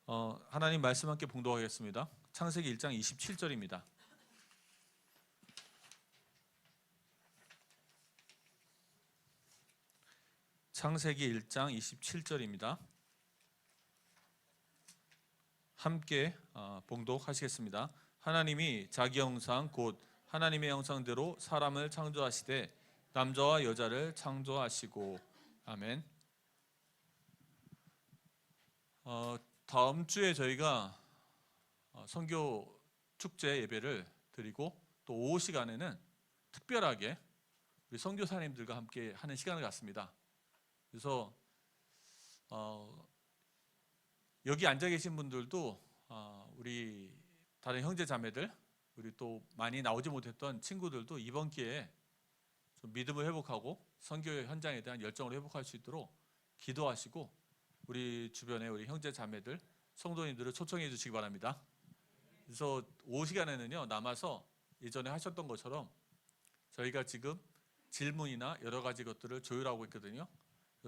하나님 말씀 함께 봉독하겠습니다. 창세기 1장 27절입니다. 창세기 1장 27절입니다. 함께 봉독하시겠습니다. 하나님이 자기 형상 곧 하나님의 형상대로 사람을 창조하시되 남자와 여자를 창조하시고. 아멘. 다음 주에 저희가 선교 축제 예배를 드리고 또 오후 시간에는 특별하게 우리 선교사님들과 함께 하는 시간을 갖습니다. 그래서 여기 앉아 계신 분들도 우리 다른 형제 자매들, 우리 또 많이 나오지 못했던 친구들도 이번 기회에 좀 믿음을 회복하고 선교 현장에 대한 열정을 회복할 수 있도록 기도하시고 우리 주변에 우리 형제 자매들, 성도님들을 초청해 주시기 바랍니다. 그래서 오후 시간에는요, 남아서 예전에 하셨던 것처럼 저희가 지금 질문이나 여러 가지 것들을 조율하고 있거든요.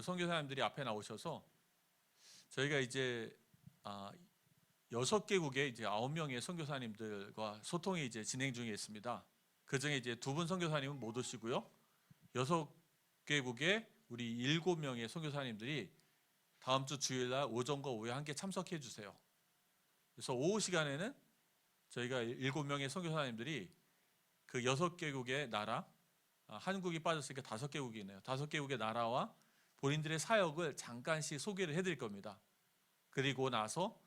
선교사님들이 앞에 나오셔서 저희가 이제 6개국의 이제 9명의 선교사님들과 소통이 이제 진행 중에 있습니다. 그 중에 이제 2분 선교사님은 못 오시고요. 6개국의 우리 7명의 선교사님들이 다음 주 주일날 오전과 오후에 함께 참석해 주세요. 그래서 오후 시간에는 저희가 7명의 선교사님들이 그 6개국의 나라, 한국이 빠졌으니까 5개국이네요. 5개국의 나라와 본인들의 사역을 잠깐씩 소개를 해드릴 겁니다. 그리고 나서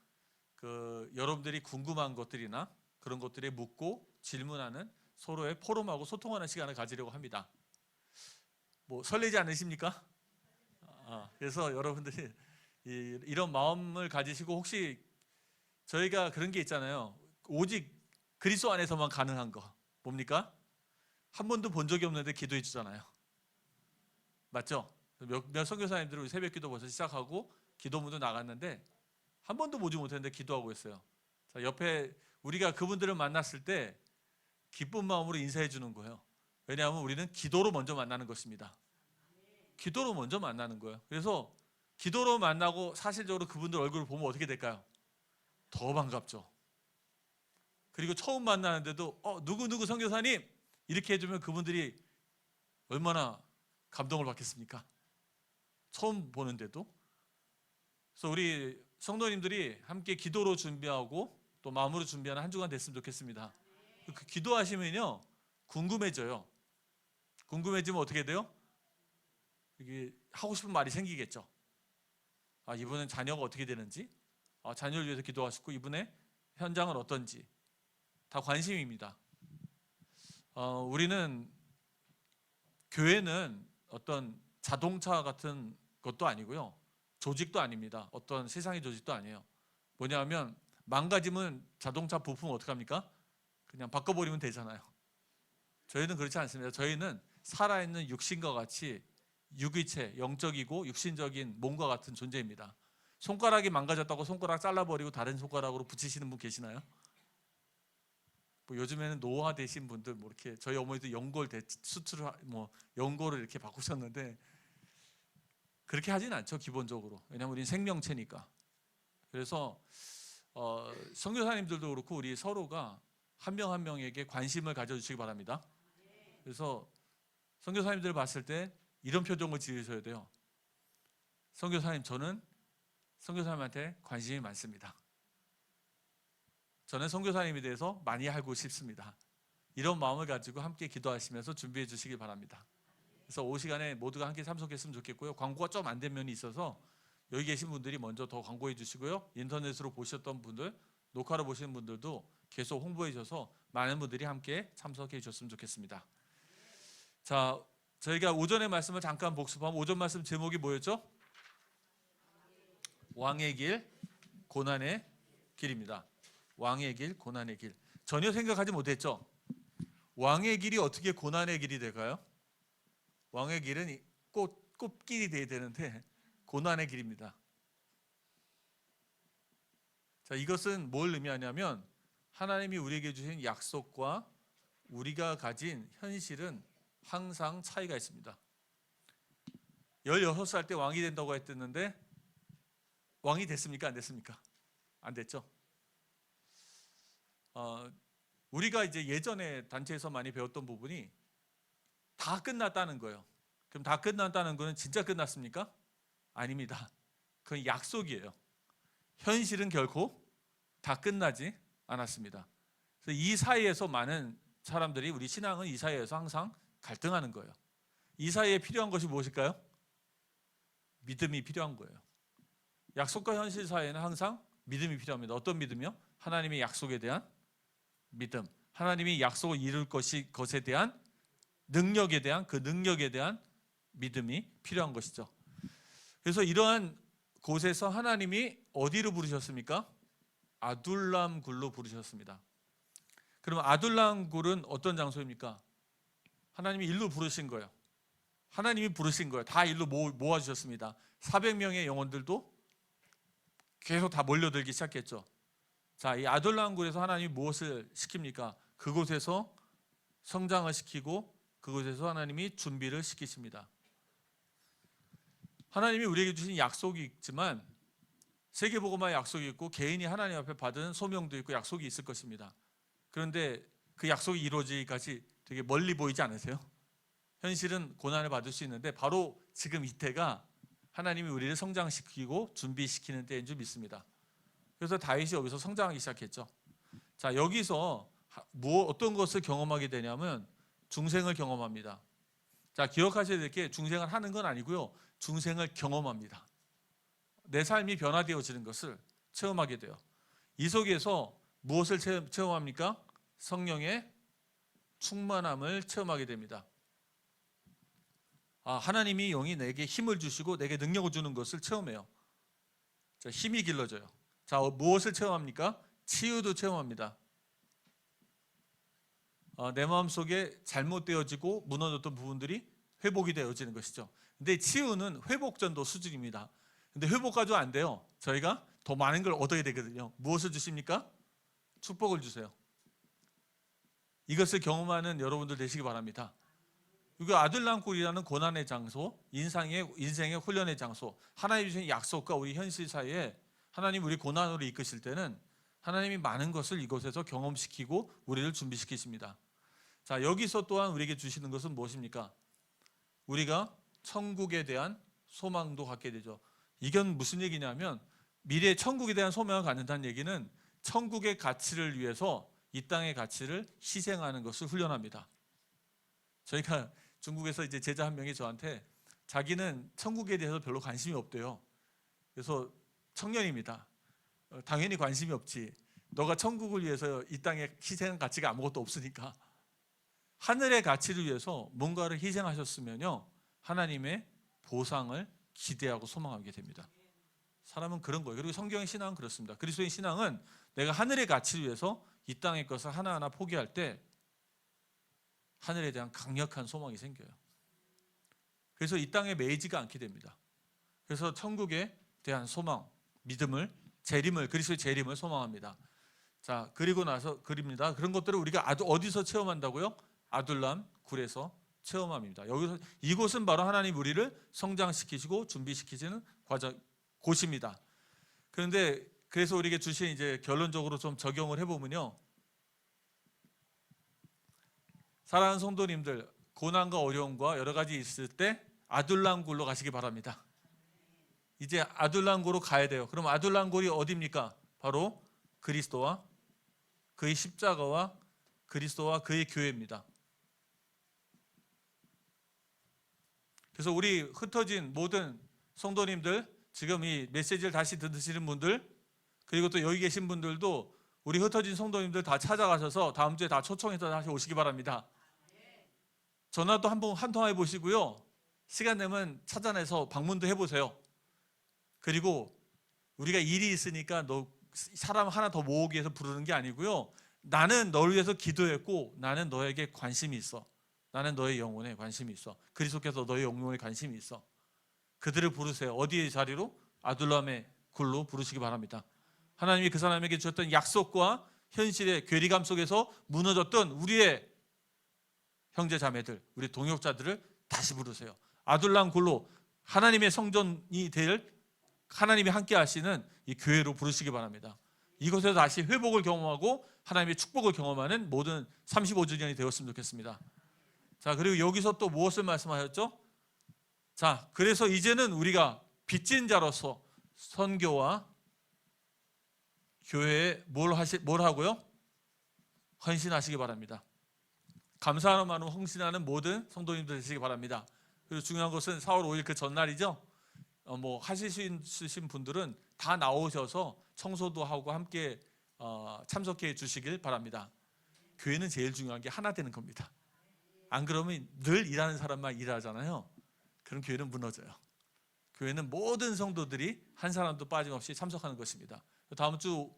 여러분들이 궁금한 것들이나 그런 것들에 묻고 질문하는 서로의 포럼하고 소통하는 시간을 가지려고 합니다. 뭐 설레지 않으십니까? 그래서 여러분들이 이런 마음을 가지시고, 혹시 저희가 그런 게 있잖아요. 오직 그리스도 안에서만 가능한 거 뭡니까? 한 번도 본 적이 없는데 기도해 주잖아요. 맞죠? 몇 선교사님들은 새벽기도 벌써 시작하고 기도문도 나갔는데 한 번도 보지 못했는데 기도하고 있어요. 자, 옆에 우리가 그분들을 만났을 때 기쁜 마음으로 인사해 주는 거예요. 왜냐하면 우리는 기도로 먼저 만나는 것입니다. 기도로 먼저 만나는 거예요. 그래서 기도로 만나고 사실적으로 그분들 얼굴을 보면 어떻게 될까요? 더 반갑죠. 그리고 처음 만나는데도 누구 선교사님 이렇게 해주면 그분들이 얼마나 감동을 받겠습니까? 처음 보는데도. 그래서 우리 성도님들이 함께 기도로 준비하고 또 마음으로 준비하는 한 주간 됐으면 좋겠습니다. 그 기도하시면요 궁금해져요. 궁금해지면 어떻게 돼요? 이게 하고 싶은 말이 생기겠죠. 이분은 자녀가 어떻게 되는지, 자녀를 위해서 기도하시고 이분의 현장은 어떤지 다 관심입니다. 우리는 교회는 어떤 자동차 같은 것도 아니고요, 조직도 아닙니다. 어떤 세상의 조직도 아니에요. 뭐냐면 망가지면 자동차 부품 어떡합니까? 그냥 바꿔버리면 되잖아요. 저희는 그렇지 않습니다. 저희는 살아있는 육신과 같이 유기체, 영적이고 육신적인 몸과 같은 존재입니다. 손가락이 망가졌다고 손가락 잘라버리고 다른 손가락으로 붙이시는 분 계시나요? 뭐 요즘에는 노화되신 분들, 뭐 이렇게 저희 어머니도 연골 수술을 연골을 이렇게 바꾸셨는데 그렇게 하진 않죠, 기본적으로. 왜냐하면 우리는 생명체니까. 그래서 선교사님들도 그렇고 우리 서로가 한 명 한 명에게 관심을 가져주시기 바랍니다. 그래서 선교사님들을 봤을 때 이런 표정을 지으셔야 돼요. 선교사님, 저는 선교사님한테 관심이 많습니다. 저는 선교사님에 대해서 많이 알고 싶습니다. 이런 마음을 가지고 함께 기도하시면서 준비해 주시기 바랍니다. 그래서 오후 시간에 모두가 함께 참석했으면 좋겠고요. 광고가 좀 안 된 면이 있어서 여기 계신 분들이 먼저 더 광고해 주시고요. 인터넷으로 보셨던 분들, 녹화로 보시는 분들도 계속 홍보해 주셔서 많은 분들이 함께 참석해 주셨으면 좋겠습니다. 자, 저희가 오전의 말씀을 잠깐 복습하면 오전 말씀 제목이 뭐였죠? 왕의 길, 고난의 길입니다. 왕의 길, 고난의 길. 전혀 생각하지 못했죠? 왕의 길이 어떻게 고난의 길이 될까요? 왕의 길은 꽃길이 돼야 되는데 고난의 길입니다. 자, 이것은 뭘 의미하냐면 하나님이 우리에게 주신 약속과 우리가 가진 현실은 항상 차이가 있습니다. 16살 때 왕이 된다고 했었는데 왕이 됐습니까? 안 됐습니까? 안 됐죠? 우리가 이제 예전에 단체에서 많이 배웠던 부분이 다 끝났다는 거예요. 그럼 다 끝났다는 거는 진짜 끝났습니까? 아닙니다. 그건 약속이에요. 현실은 결코 다 끝나지 않았습니다. 그래서 이 사이에서 많은 사람들이, 우리 신앙은 이 사이에서 항상 갈등하는 거예요. 이 사이에 필요한 것이 무엇일까요? 믿음이 필요한 거예요. 약속과 현실 사이에는 항상 믿음이 필요합니다. 어떤 믿음이요? 하나님의 약속에 대한 믿음, 하나님이 약속을 이룰 것에 대한 능력에 대한 믿음이 필요한 것이죠. 그래서 이러한 곳에서 하나님이 어디로 부르셨습니까? 아둘람 굴로 부르셨습니다. 그럼 아둘람 굴은 어떤 장소입니까? 하나님이 일로 부르신 거예요. 하나님이 부르신 거예요. 다 일로 모아주셨습니다. 400명의 영혼들도 계속 다 몰려들기 시작했죠. 자, 이 아둘람 굴에서 하나님이 무엇을 시킵니까? 그곳에서 성장을 시키고 그곳에서 하나님이 준비를 시키십니다. 하나님이 우리에게 주신 약속이 있지만, 세계복음화의 약속이 있고 개인이 하나님 앞에 받은 소명도 있고 약속이 있을 것입니다. 그런데 그 약속이 이루어지기까지 되게 멀리 보이지 않으세요? 현실은 고난을 받을 수 있는데 바로 지금 이때가 하나님이 우리를 성장시키고 준비시키는 때인 줄 믿습니다. 그래서 다윗이 여기서 성장하기 시작했죠. 자, 여기서 어떤 것을 경험하게 되냐면 중생을 경험합니다. 자, 기억하셔야 될 게 중생을 하는 건 아니고요, 중생을 경험합니다. 내 삶이 변화되어지는 것을 체험하게 돼요. 이 속에서 무엇을 체험합니까? 성령의 충만함을 체험하게 됩니다. 하나님이 영이 내게 힘을 주시고 내게 능력을 주는 것을 체험해요. 자, 힘이 길러져요. 자, 무엇을 체험합니까? 치유도 체험합니다. 내 마음속에 잘못되어지고 무너졌던 부분들이 회복이 되어지는 것이죠. 근데 치유는 회복전도 수준입니다. 근데 회복 가지고 안 돼요. 저희가 더 많은 걸 얻어야 되거든요. 무엇을 주십니까? 축복을 주세요. 이것을 경험하는 여러분들 되시기 바랍니다. 이거 아들랑굴이라는 고난의 장소, 인생의 훈련의 장소, 하나님 주신 약속과 우리 현실 사이에 하나님 우리 고난으로 이끄실 때는 하나님이 많은 것을 이곳에서 경험시키고 우리를 준비시키십니다. 자, 여기서 또한 우리에게 주시는 것은 무엇입니까? 우리가 천국에 대한 소망도 갖게 되죠. 이건 무슨 얘기냐면, 미래 천국에 대한 소망을 갖는다는 얘기는 천국의 가치를 위해서 이 땅의 가치를 희생하는 것을 훈련합니다. 저희가 중국에서 이제 제자 한 명이 저한테 자기는 천국에 대해서 별로 관심이 없대요. 그래서 청년입니다. 당연히 관심이 없지. 너가 천국을 위해서 이 땅에 희생한 가치가 아무것도 없으니까. 하늘의 가치를 위해서 뭔가를 희생하셨으면요, 하나님의 보상을 기대하고 소망하게 됩니다. 사람은 그런 거예요. 그리고 성경의 신앙은 그렇습니다. 그리스도의 신앙은 내가 하늘의 가치를 위해서 이 땅의 것을 하나하나 포기할 때 하늘에 대한 강력한 소망이 생겨요. 그래서 이 땅에 매이지가 않게 됩니다. 그래서 천국에 대한 소망, 믿음을, 그리스도의 재림을 소망합니다. 자, 그리고 나서 그립니다. 그런 것들을 우리가 어디서 체험한다고요? 아둘람 굴에서 체험합니다. 여기서 이곳은 바로 하나님 우리를 성장시키시고 준비시키시는 곳입니다. 그런데 그래서 우리에게 주신 이제 결론적으로 좀 적용을 해보면요, 사랑하는 성도님들, 고난과 어려움과 여러 가지 있을 때 아둘람 굴로 가시기 바랍니다. 이제 아둘람 굴로 가야 돼요. 그럼 아둘람 굴이 어디입니까? 바로 그리스도와 그의 십자가와 그리스도와 그의 교회입니다. 그래서 우리 흩어진 모든 성도님들, 지금 이 메시지를 다시 들으시는 분들, 그리고 또 여기 계신 분들도 우리 흩어진 성도님들 다 찾아가셔서 다음 주에 다 초청해서 다시 오시기 바랍니다. 전화도 한 통 해보시고요, 시간 되면 찾아내서 방문도 해보세요. 그리고 우리가 일이 있으니까 사람 하나 더 모으기 위해서 부르는 게 아니고요, 나는 너를 위해서 기도했고 나는 너에게 관심이 있어. 나는 너의 영혼에 관심이 있어. 그리스도께서 너의 영혼에 관심이 있어. 그들을 부르세요. 어디의 자리로? 아둘람의 굴로 부르시기 바랍니다. 하나님이 그 사람에게 주셨던 약속과 현실의 괴리감 속에서 무너졌던 우리의 형제 자매들, 우리 동역자들을 다시 부르세요. 아둘람 굴로 하나님의 성전이 될, 하나님이 함께 하시는 이 교회로 부르시기 바랍니다. 이곳에서 다시 회복을 경험하고 하나님의 축복을 경험하는 모든 35주년이 되었으면 좋겠습니다. 자, 그리고 여기서 또 무엇을 말씀하셨죠? 자, 그래서 이제는 우리가 빚진 자로서 선교와 교회에 뭘 하고요? 헌신하시기 바랍니다. 감사하는 마음으로 헌신하는 모든 성도님들 되시기 바랍니다. 그리고 중요한 것은 4월 5일 그 전날이죠. 뭐 하실 수 있으신 분들은 다 나오셔서 청소도 하고 함께 참석해 주시길 바랍니다. 교회는 제일 중요한 게 하나 되는 겁니다. 안 그러면 늘 일하는 사람만 일하잖아요. 그럼 교회는 무너져요. 교회는 모든 성도들이 한 사람도 빠짐없이 참석하는 것입니다. 다음 주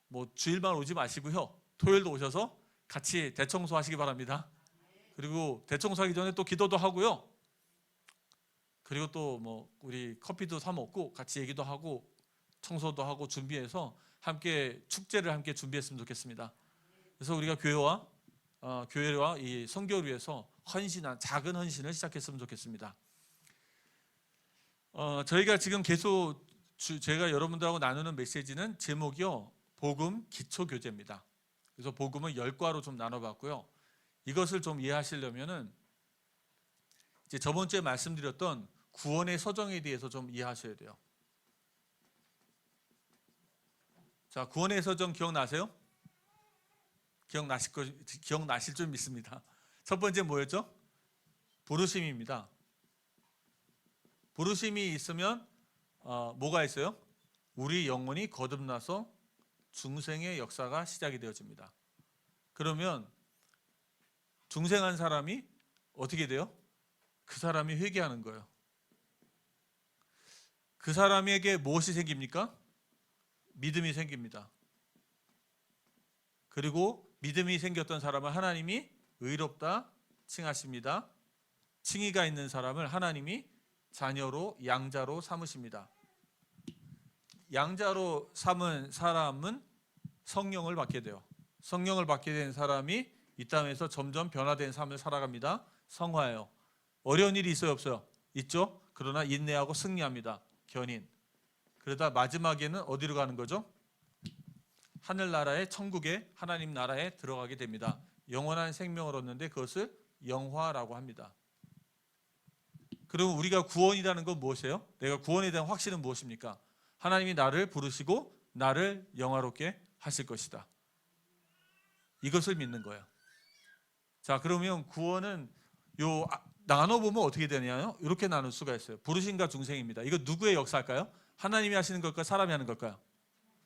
뭐 주일만 오지 마시고요. 토요일도 오셔서 같이 대청소 하시기 바랍니다. 그리고 대청소하기 전에 또 기도도 하고요. 그리고 또 뭐 우리 커피도 사 먹고 같이 얘기도 하고 청소도 하고 준비해서 함께 축제를 함께 준비했으면 좋겠습니다. 그래서 우리가 교회와 이 선교를 위해서 헌신한 작은 헌신을 시작했으면 좋겠습니다. 저희가 지금 계속 제가 여러분들하고 나누는 메시지는 제목이요, 복음 기초교재입니다. 그래서 복음을 10과로 좀 나눠봤고요. 이것을 좀 이해하시려면은 이제 저번 주에 말씀드렸던 구원의 서정에 대해서 좀 이해하셔야 돼요. 자, 구원의 서정 기억나세요? 기억나실 줄 믿습니다. 첫 번째 뭐였죠? 부르심입니다. 부르심이 있으면 뭐가 있어요? 우리 영혼이 거듭나서 중생의 역사가 시작이 되어집니다. 그러면 중생한 사람이 어떻게 돼요? 그 사람이 회개하는 거예요. 그 사람에게 무엇이 생깁니까? 믿음이 생깁니다. 그리고 믿음이 생겼던 사람을 하나님이 의롭다 칭하십니다. 칭의가 있는 사람을 하나님이 자녀로 양자로 삼으십니다. 양자로 삼은 사람은 성령을 받게 돼요. 성령을 받게 된 사람이 이 땅에서 점점 변화된 삶을 살아갑니다. 성화예요. 어려운 일이 있어요, 없어요? 있죠. 그러나 인내하고 승리합니다. 견인. 그러다 마지막에는 어디로 가는 거죠? 하늘나라의 천국의 하나님 나라에 들어가게 됩니다. 영원한 생명을 얻는데 그것을 영화라고 합니다. 그럼 우리가 구원이라는 건 무엇이에요? 내가 구원에 대한 확신은 무엇입니까? 하나님이 나를 부르시고 나를 영화롭게 하실 것이다. 이것을 믿는 거예요. 자, 그러면 구원은 나눠보면 어떻게 되냐요? 이렇게 나눌 수가 있어요. 부르심과 중생입니다. 이거 누구의 역사일까요? 하나님이 하시는 걸까요? 사람이 하는 걸까요?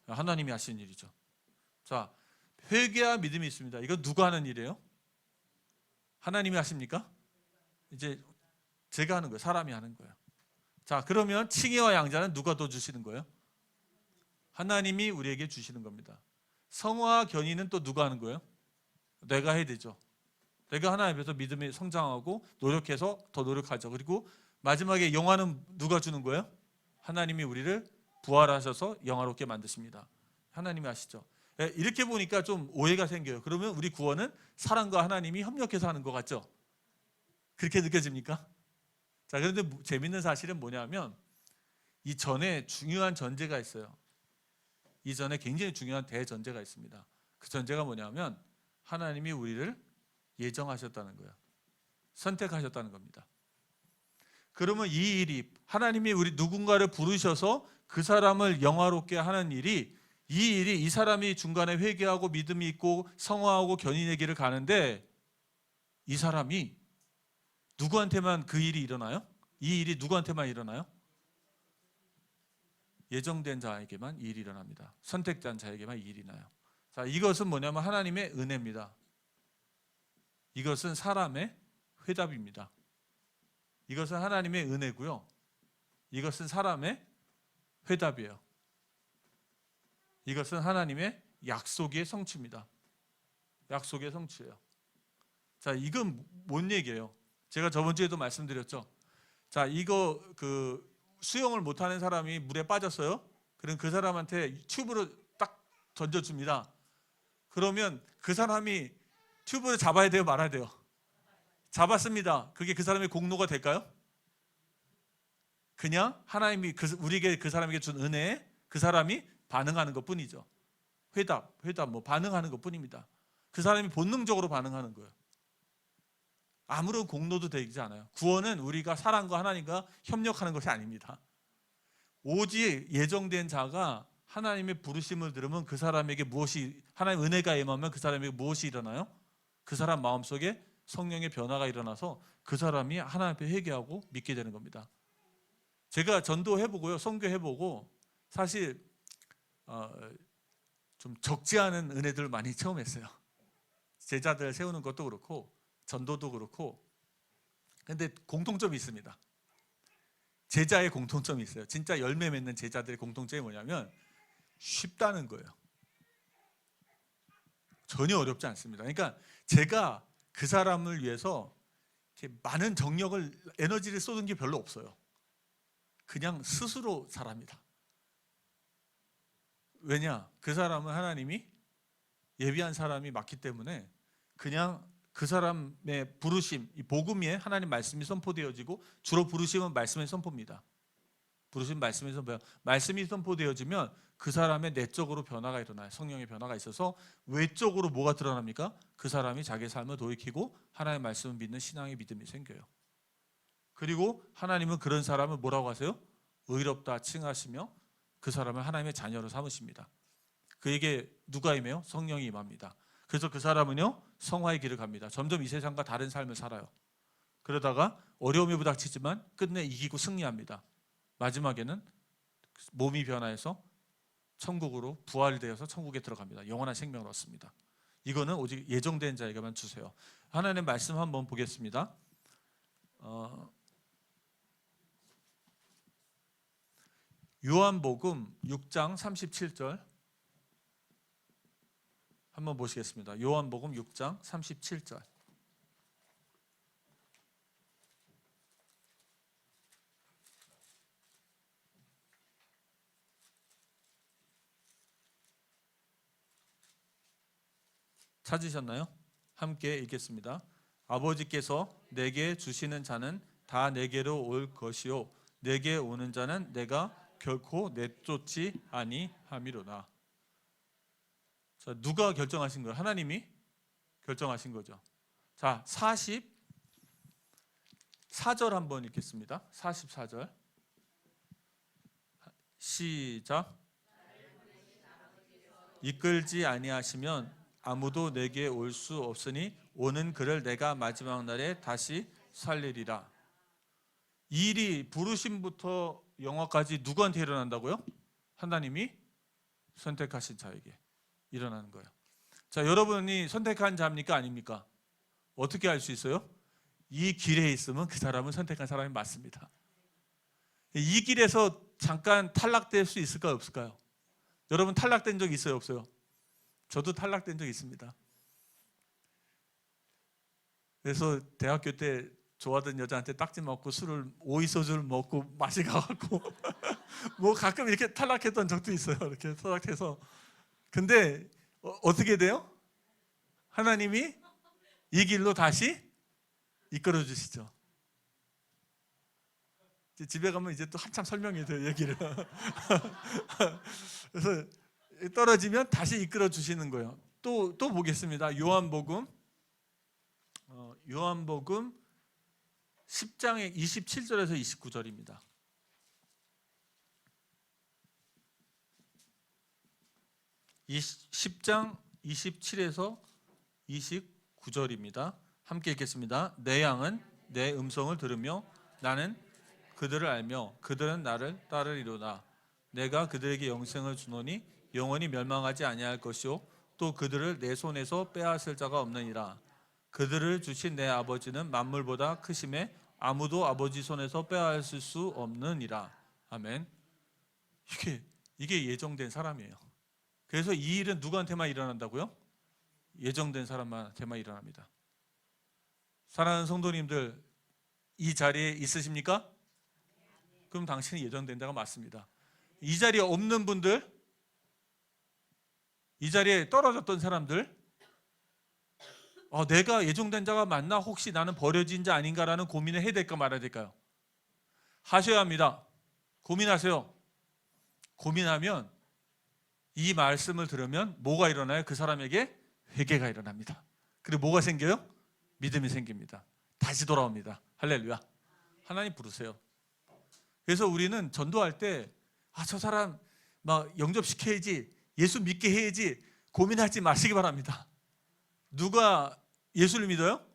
하나님이 하시는 일이죠. 자, 회개와 믿음이 있습니다. 이거 누가 하는 일이에요? 하나님이 하십니까? 이제 제가 하는 거예요. 사람이 하는 거예요. 자, 그러면 칭의와 양자는 누가 더 주시는 거예요? 하나님이 우리에게 주시는 겁니다. 성화와 견인은 또 누가 하는 거예요? 내가 해야 되죠. 내가 하나님 앞에서 믿음이 성장하고 노력해서 더 노력하죠. 그리고 마지막에 영화는 누가 주는 거예요? 하나님이 우리를 부활하셔서 영화롭게 만드십니다. 하나님이 하시죠. 이렇게 보니까 좀 오해가 생겨요. 그러면 우리 구원은 사람과 하나님이 협력해서 하는 것 같죠? 그렇게 느껴집니까? 자, 그런데 재밌는 사실은 뭐냐면 이전에 중요한 전제가 있어요. 이전에 굉장히 중요한 대전제가 있습니다. 그 전제가 뭐냐면 하나님이 우리를 예정하셨다는 거예요. 선택하셨다는 겁니다. 그러면 이 일이 하나님이 우리 누군가를 부르셔서 그 사람을 영화롭게 하는 일이 이 사람이 중간에 회개하고 믿음이 있고 성화하고 견인의 길을 가는데 이 사람이 누구한테만 그 일이 일어나요? 이 일이 누구한테만 일어나요? 예정된 자에게만 이 일이 일어납니다. 선택된 자에게만 이 일이 나요. 자, 이것은 뭐냐면 하나님의 은혜입니다. 이것은 사람의 회답입니다. 이것은 하나님의 은혜고요. 이것은 사람의 회답이에요. 이것은 하나님의 약속의 성취입니다. 약속의 성취예요. 자, 이건 뭔 얘기예요? 제가 저번 주에도 말씀드렸죠. 자, 이거 수영을 못하는 사람이 물에 빠졌어요. 그럼 그 사람한테 튜브를 딱 던져줍니다. 그러면 그 사람이 튜브를 잡아야 돼요, 말아야 돼요? 잡았습니다. 그게 그 사람의 공로가 될까요? 그냥 하나님이 우리에게 그 사람에게 준 은혜에 그 사람이 반응하는 것뿐이죠. 회답 뭐 반응하는 것뿐입니다. 그 사람이 본능적으로 반응하는 거예요. 아무런 공로도 되지 않아요. 구원은 우리가 사랑과 하나님과 협력하는 것이 아닙니다. 오직 예정된 자가 하나님의 부르심을 들으면 그 사람에게 무엇이, 하나님의 은혜가 임하면 그 사람에게 무엇이 일어나요? 그 사람 마음속에 성령의 변화가 일어나서 그 사람이 하나님 앞에 회개하고 믿게 되는 겁니다. 제가 전도해보고요, 선교해보고 사실 좀 적지 않은 은혜들을 많이 체험했어요. 제자들 세우는 것도 그렇고 전도도 그렇고. 근데 공통점이 있습니다. 제자의 공통점이 있어요. 진짜 열매 맺는 제자들의 공통점이 뭐냐면 쉽다는 거예요. 전혀 어렵지 않습니다. 그러니까 제가 그 사람을 위해서 이렇게 많은 정력을, 에너지를 쏟은 게 별로 없어요. 그냥 스스로 잘합니다. 왜냐? 그 사람은 하나님이 예비한 사람이 맞기 때문에 그냥 그 사람의 부르심, 이 복음에 하나님 말씀이 선포되어지고, 주로 부르심은 말씀의 선포입니다. 부르심 말씀의 선포. 말씀이 선포되어지면 그 사람의 내적으로 변화가 일어나요. 성령의 변화가 있어서 외적으로 뭐가 드러납니까? 그 사람이 자기의 삶을 돌이키고 하나님의 말씀을 믿는 신앙의 믿음이 생겨요. 그리고 하나님은 그런 사람을 뭐라고 하세요? 의롭다 칭하시며 그 사람을 하나님의 자녀로 삼으십니다. 그에게 누가 임해요? 성령이 임합니다. 그래서 그 사람은요, 성화의 길을 갑니다. 점점 이 세상과 다른 삶을 살아요. 그러다가 어려움이 부닥치지만 끝내 이기고 승리합니다. 마지막에는 몸이 변화해서 천국으로 부활되어서 천국에 들어갑니다. 영원한 생명을 얻습니다. 이거는 오직 예정된 자에게만 주세요. 하나님의 말씀 한번 보겠습니다. 요한복음 6장 37절 한번 보시겠습니다. 요한복음 6장 37절. 찾으셨나요? 함께 읽겠습니다. 아버지께서 내게 주시는 자는 다 내게로 올 것이요 내게 오는 자는 내가 결코 내쫓지 아니함이로다. 자, 누가 결정하신 거예요? 하나님이 결정하신 거죠. 자, 44절 한번 읽겠습니다. 44절 시작. 이끌지 아니하시면 아무도 내게 올 수 없으니 오는 그를 내가 마지막 날에 다시 살리리라. 이 일이 부르심부터 영화까지 누구한테 일어난다고요? 하나님이 선택하신 자에게 일어나는 거예요. 자, 여러분이 선택한 자입니까? 아닙니까? 어떻게 알 수 있어요? 이 길에 있으면 그 사람은 선택한 사람이 맞습니다. 이 길에서 잠깐 탈락될 수 있을까요? 없을까요? 여러분 탈락된 적 있어요? 없어요? 저도 탈락된 적 있습니다. 그래서 대학교 때 좋아하던 여자한테 딱지 맞고 술을 오이소주를 먹고 맛이 가갖고 뭐 가끔 이렇게 탈락했던 적도 있어요. 이렇게 탈락해서. 근데 어떻게 돼요? 하나님이 이 길로 다시 이끌어 주시죠. 집에 가면 이제 또 한참 설명이 돼요, 얘기를. 그래서 떨어지면 다시 이끌어 주시는 거예요. 또 보겠습니다. 요한복음 10장의 27절에서 29절입니다. 10장 27에서 29절입니다. 함께 읽겠습니다. 내 양은 내 음성을 들으며 나는 그들을 알며 그들은 나를 따르리로다. 내가 그들에게 영생을 주노니 영원히 멸망하지 아니할 것이요 또 그들을 내 손에서 빼앗을 자가 없느니라. 그들을 주신 내 아버지는 만물보다 크심에 아무도 아버지 손에서 빼앗을 수 없느니라. 아멘. 이게 예정된 사람이에요. 그래서 이 일은 누구한테만 일어난다고요? 예정된 사람한테만 일어납니다. 사랑하는 성도님들, 이 자리에 있으십니까? 그럼 당신이 예정된 자가 맞습니다. 이 자리에 없는 분들, 이 자리에 떨어졌던 사람들, 내가 예정된 자가 맞나? 혹시 나는 버려진 자 아닌가라는 고민을 해야 될까 말아야 될까요? 하셔야 합니다. 고민하세요. 고민하면 이 말씀을 들으면 뭐가 일어나요? 그 사람에게 회개가 일어납니다. 그리고 뭐가 생겨요? 믿음이 생깁니다. 다시 돌아옵니다. 할렐루야. 하나님 부르세요. 그래서 우리는 전도할 때 저 사람 막 영접시켜야지, 예수 믿게 해야지 고민하지 마시기 바랍니다. 누가 예수를 믿어요?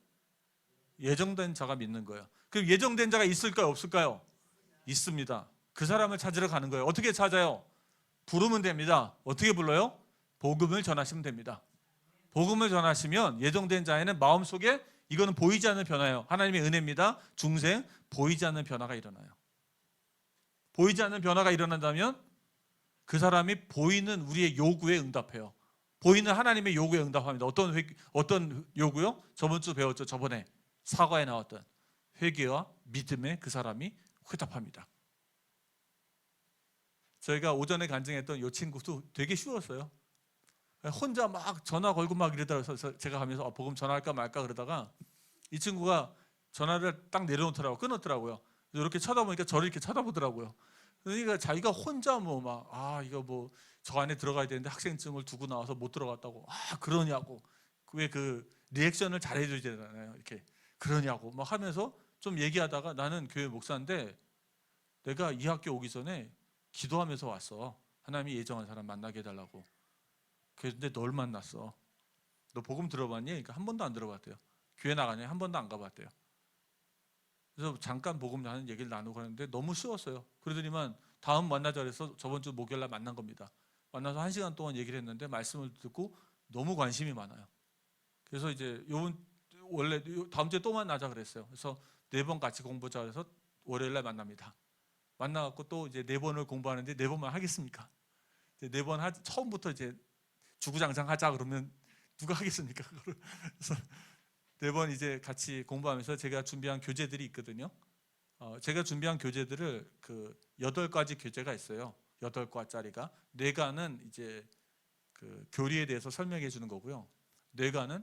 예정된 자가 믿는 거예요. 그럼 예정된 자가 있을까요? 없을까요? 있습니다. 그 사람을 찾으러 가는 거예요. 어떻게 찾아요? 부르면 됩니다. 어떻게 불러요? 복음을 전하시면 됩니다. 복음을 전하시면 예정된 자에는 마음속에, 이거는 보이지 않는 변화예요. 하나님의 은혜입니다. 중생, 보이지 않는 변화가 일어나요. 보이지 않는 변화가 일어난다면 그 사람이 보이는 우리의 요구에 응답해요. 보이는 하나님의 요구에 응답합니다. 어떤 요구요? 저번 주 배웠죠. 저번에 사과에 나왔던 회개와 믿음에 그 사람이 회답합니다. 저희가 오전에 간증했던 이 친구도 되게 쉬웠어요. 혼자 막 전화 걸고 막 이러다가 제가 가면서 복음 전화할까 말까 그러다가 이 친구가 전화를 딱 내려놓더라고요. 끊었더라고요. 이렇게 쳐다보니까 저를 이렇게 쳐다보더라고요. 그러니까 자기가 혼자 이거 뭐 저 안에 들어가야 되는데 학생증을 두고 나와서 못 들어갔다고 그러냐고, 왜 그 리액션을 잘 해줘야 되잖아요. 이렇게 그러냐고 막 하면서 좀 얘기하다가, 나는 교회 목사인데 내가 이 학교 오기 전에 기도하면서 왔어. 하나님이 예정한 사람 만나게 해달라고. 그런데 널 만났어. 너 복음 들어봤니? 그러니까 한 번도 안 들어봤대요. 교회 나가니 한 번도 안 가봤대요. 그래서 잠깐 복음 하는 얘기를 나누고 하는데 너무 쉬웠어요. 그러더니만 다음 만나자 그래서 저번 주 목요일 날 만난 겁니다. 만나서 1시간 동안 얘기를 했는데 말씀을 듣고 너무 관심이 많아요. 그래서 이제 원래 다음 주에 또 만나자 그랬어요. 그래서 4번 같이 공부하자 그래서 월요일 날 만납니다. 만나갖고 또 이제 4번을 공부하는데 4번만 하겠습니까? 이제 4번 처음부터 이제 주구장창 하자 그러면 누가 하겠습니까? 그래서 4번 이제 같이 공부하면서 제가 준비한 교재들이 있거든요. 제가 준비한 교재들을 8가지 교재가 있어요. 8과짜리가. 4가는 이제 교리에 대해서 설명해 주는 거고요. 4가는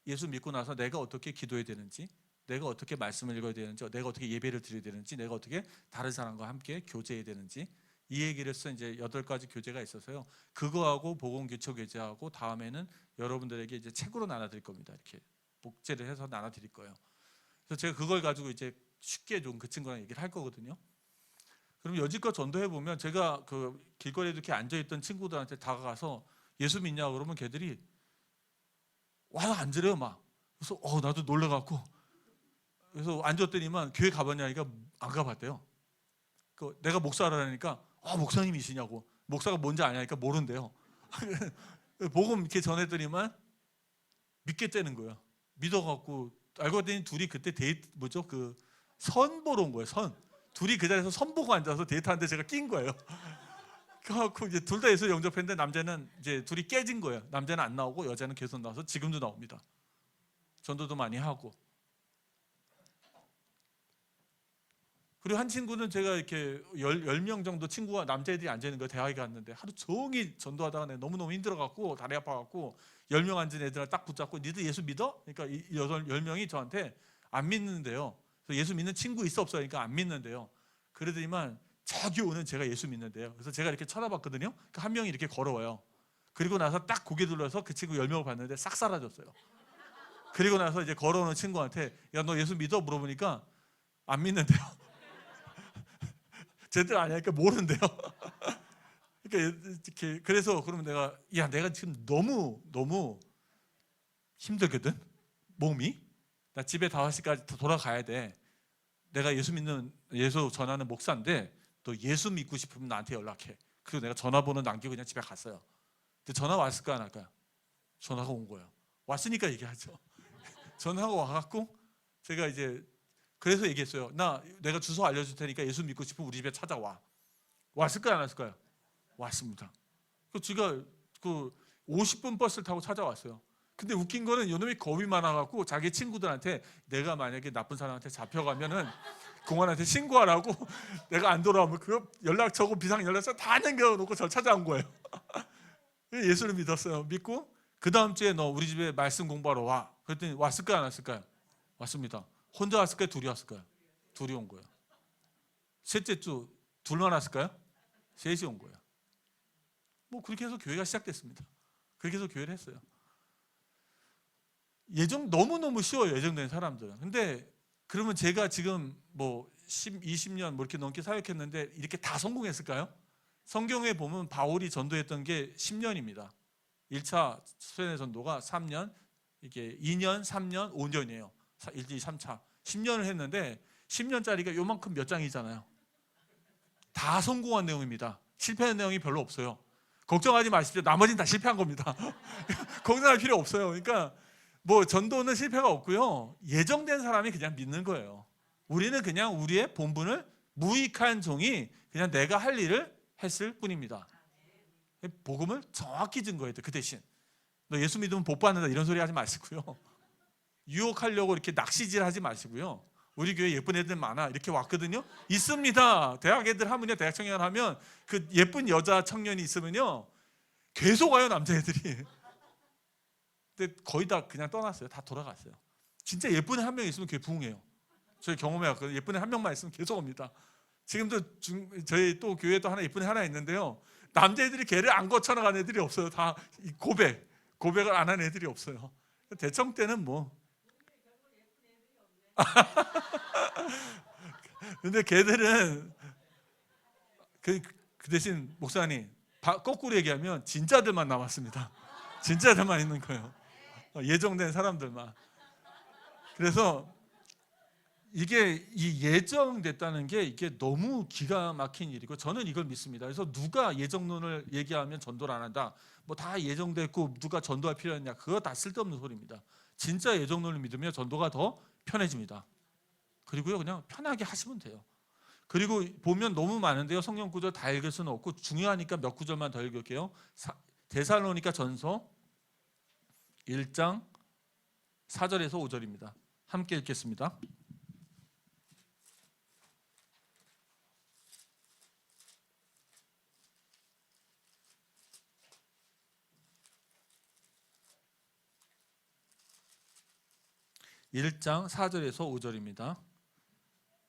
예수 믿고 나서 내가 어떻게 기도해야 되는지, 내가 어떻게 말씀을 읽어야 되는지, 내가 어떻게 예배를 드려야 되는지, 내가 어떻게 다른 사람과 함께 교제해야 되는지, 이 얘기를 쓴 이제 8가지 교재가 있어서요. 그거하고 복음 기초 교재하고 다음에는 여러분들에게 이제 책으로 나눠드릴 겁니다. 이렇게 복제를 해서 나눠드릴 거예요. 그래서 제가 그걸 가지고 이제 쉽게 좀 그 친구랑 얘기를 할 거거든요. 그럼 여지껏 전도해 보면 제가 길거리에 이렇게 앉아있던 친구들한테 다가가서 예수 믿냐 그러면 걔들이 와서 앉으래요 막. 그래서 나도 놀라갖고, 그래서 앉았더니만 교회 가봤냐니까 안 가봤대요. 내가 목사라니까 목사님이시냐고, 목사가 뭔지 아냐니까 모른대요. 복음 이렇게 전했더니만 믿겠다는 거야. 믿어갖고 알고 봤더니 둘이 그때 선 보러 온 거예요. 둘이 그 자리에서 선 보고 앉아서 데이트하는데 제가 낀 거예요. 그래갖고 이제 둘 다 예수 영접했는데 남자는 이제 둘이 깨진 거예요. 남자는 안 나오고 여자는 계속 나와서 지금도 나옵니다. 전도도 많이 하고. 그리고 한 친구는 제가 이렇게 10명 정도 친구가 남자애들이 앉아있는 거예요. 대학에 갔는데 하루 종일 전도하다가 너무너무 힘들어갖고 다리 아파갖고 10명 앉은 애들을 딱 붙잡고 니들 예수 믿어? 그러니까 이 10명이 저한테 안 믿는데요. 그래서 예수 믿는 친구 있어 없어? 그러니까 안 믿는데요. 그러더니만 저기 오는 제가 예수 믿는데요. 그래서 제가 이렇게 쳐다봤거든요. 한 명이 이렇게 걸어와요. 그리고 나서 딱 고개 들려서 그 친구 10명을 봤는데 싹 사라졌어요. 그리고 나서 이제 걸어오는 친구한테 야 너 예수 믿어? 물어보니까 안 믿는데요. 제대로 아니니까 모른대요. 그러니까 그래서 그러면 내가 지금 너무 힘들거든. 몸이. 나 집에 5시까지 돌아가야 돼. 내가 예수 전하는 목사인데 또 예수 믿고 싶으면 나한테 연락해. 그리고 내가 전화번호 남기고 그냥 집에 갔어요. 근데 전화 왔을까 안 할까요? 전화가 온 거예요. 왔으니까 얘기하죠. 전화가 와갖고 제가 이제 그래서 얘기했어요. 내가 주소 알려줄 테니까 예수 믿고 싶으면 우리 집에 찾아와. 왔을까요 안 왔을까요? 왔습니다. 제가 50분 버스를 타고 찾아왔어요. 근데 웃긴 거는 이놈이 겁이 많아갖고 자기 친구들한테 내가 만약에 나쁜 사람한테 잡혀가면은 공안한테 신고하라고 내가 안 돌아오면 그 연락처고 비상연락처 다 남겨놓고 저 찾아온 거예요. 예수를 믿었어요. 믿고 그 다음 주에 너 우리 집에 말씀 공부하러 와. 그랬더니 왔을까요 안 왔을까요? 왔습니다. 혼자 왔을까요? 둘이 왔을까요? 둘이 온 거예요. 셋째 주 둘만 왔을까요? 셋이 온 거예요. 뭐 그렇게 해서 교회가 시작됐습니다. 그렇게 해서 교회를 했어요. 너무너무 쉬워요, 예정된 사람들은. 근데 그러면 제가 지금 뭐 20년 뭐 이렇게 넘게 사역했는데 이렇게 다 성공했을까요? 성경에 보면 바울이 전도했던 게 10년입니다. 1차 수련회 전도가 3년, 이게 2년, 3년, 5년이에요. 1, 2, 3차. 10년을 했는데 10년짜리가 요만큼 몇 장이잖아요. 다 성공한 내용입니다. 실패한 내용이 별로 없어요. 걱정하지 마십시오. 나머지는 다 실패한 겁니다. 걱정할 필요 없어요. 그러니까 뭐 전도는 실패가 없고요. 예정된 사람이 그냥 믿는 거예요. 우리는 그냥 우리의 본분을 무익한 종이 그냥 내가 할 일을 했을 뿐입니다. 복음을 정확히 증거해야 돼. 그 대신 너 예수 믿으면 복 받는다 이런 소리 하지 마시고요. 유혹하려고 이렇게 낚시질 하지 마시고요. 우리 교회 예쁜 애들 많아 이렇게 왔거든요. 있습니다. 대학 애들 하면요, 대학 청년 하면 그 예쁜 여자 청년이 있으면요 계속 와요, 남자애들이. 근데 거의 다 그냥 떠났어요. 다 돌아갔어요. 진짜 예쁜 애 한 명 있으면 교회 부흥해요. 저희 경험해왔거든요. 예쁜 애 한 명만 있으면 계속 옵니다. 지금도 저희 또 교회에 하나 예쁜 애 하나 있는데요. 남자애들이 걔를 안 거쳐나간 애들이 없어요. 다 고백을 안 한 애들이 없어요. 대청 때는 뭐 근데 걔들은 그 대신 목사님 거꾸로 얘기하면 진짜들만 남았습니다. 진짜들만 있는 거예요. 예정된 사람들만. 그래서 이게 이 예정됐다는 게 이게 너무 기가 막힌 일이고 저는 이걸 믿습니다. 그래서 누가 예정론을 얘기하면 전도를 안 한다. 뭐 다 예정됐고 누가 전도할 필요 있냐. 그거 다 쓸데없는 소리입니다. 진짜 예정론을 믿으면 전도가 더 편해집니다. 그리고요 그냥 편하게 하시면 돼요. 그리고 보면 너무 많은데요. 성경 구절 다 읽을 수는 없고 중요하니까 몇 구절만 더 읽을게요. 데살로니가 전서 1장 4절에서 5절입니다. 함께 읽겠습니다. (1장) 4절에서 5절입니다.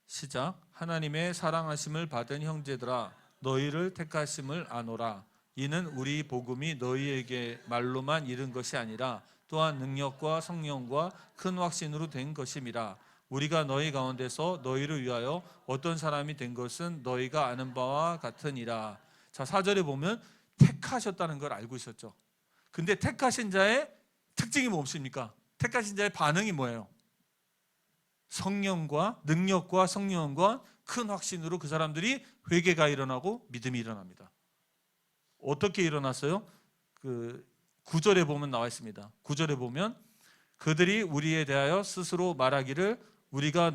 시작. 하나님의 사랑하심을 받은 형제들아 너희를 택하심을 아노라. 이는 우리 복음이 너희에게 말로만 이른 것이 아니라 또한 능력과 성령과 큰 확신으로 된 것임이라. 우리가 너희 가운데서 너희를 위하여 어떤 사람이 된 것은 너희가 아는 바와 같으니라. 자, 4절에 보면 택하셨다는 걸 알고 있었죠. 근데 택하신 자의 특징이 무엇입니까? 택하신 자의 반응이 뭐예요? 성령과 능력과 성령과 큰 확신으로 그 사람들이 회개가 일어나고 믿음이 일어납니다. 어떻게 일어났어요? 그 9절에 보면 나와 있습니다. 9절에 보면 그들이 우리에 대하여 스스로 말하기를 우리가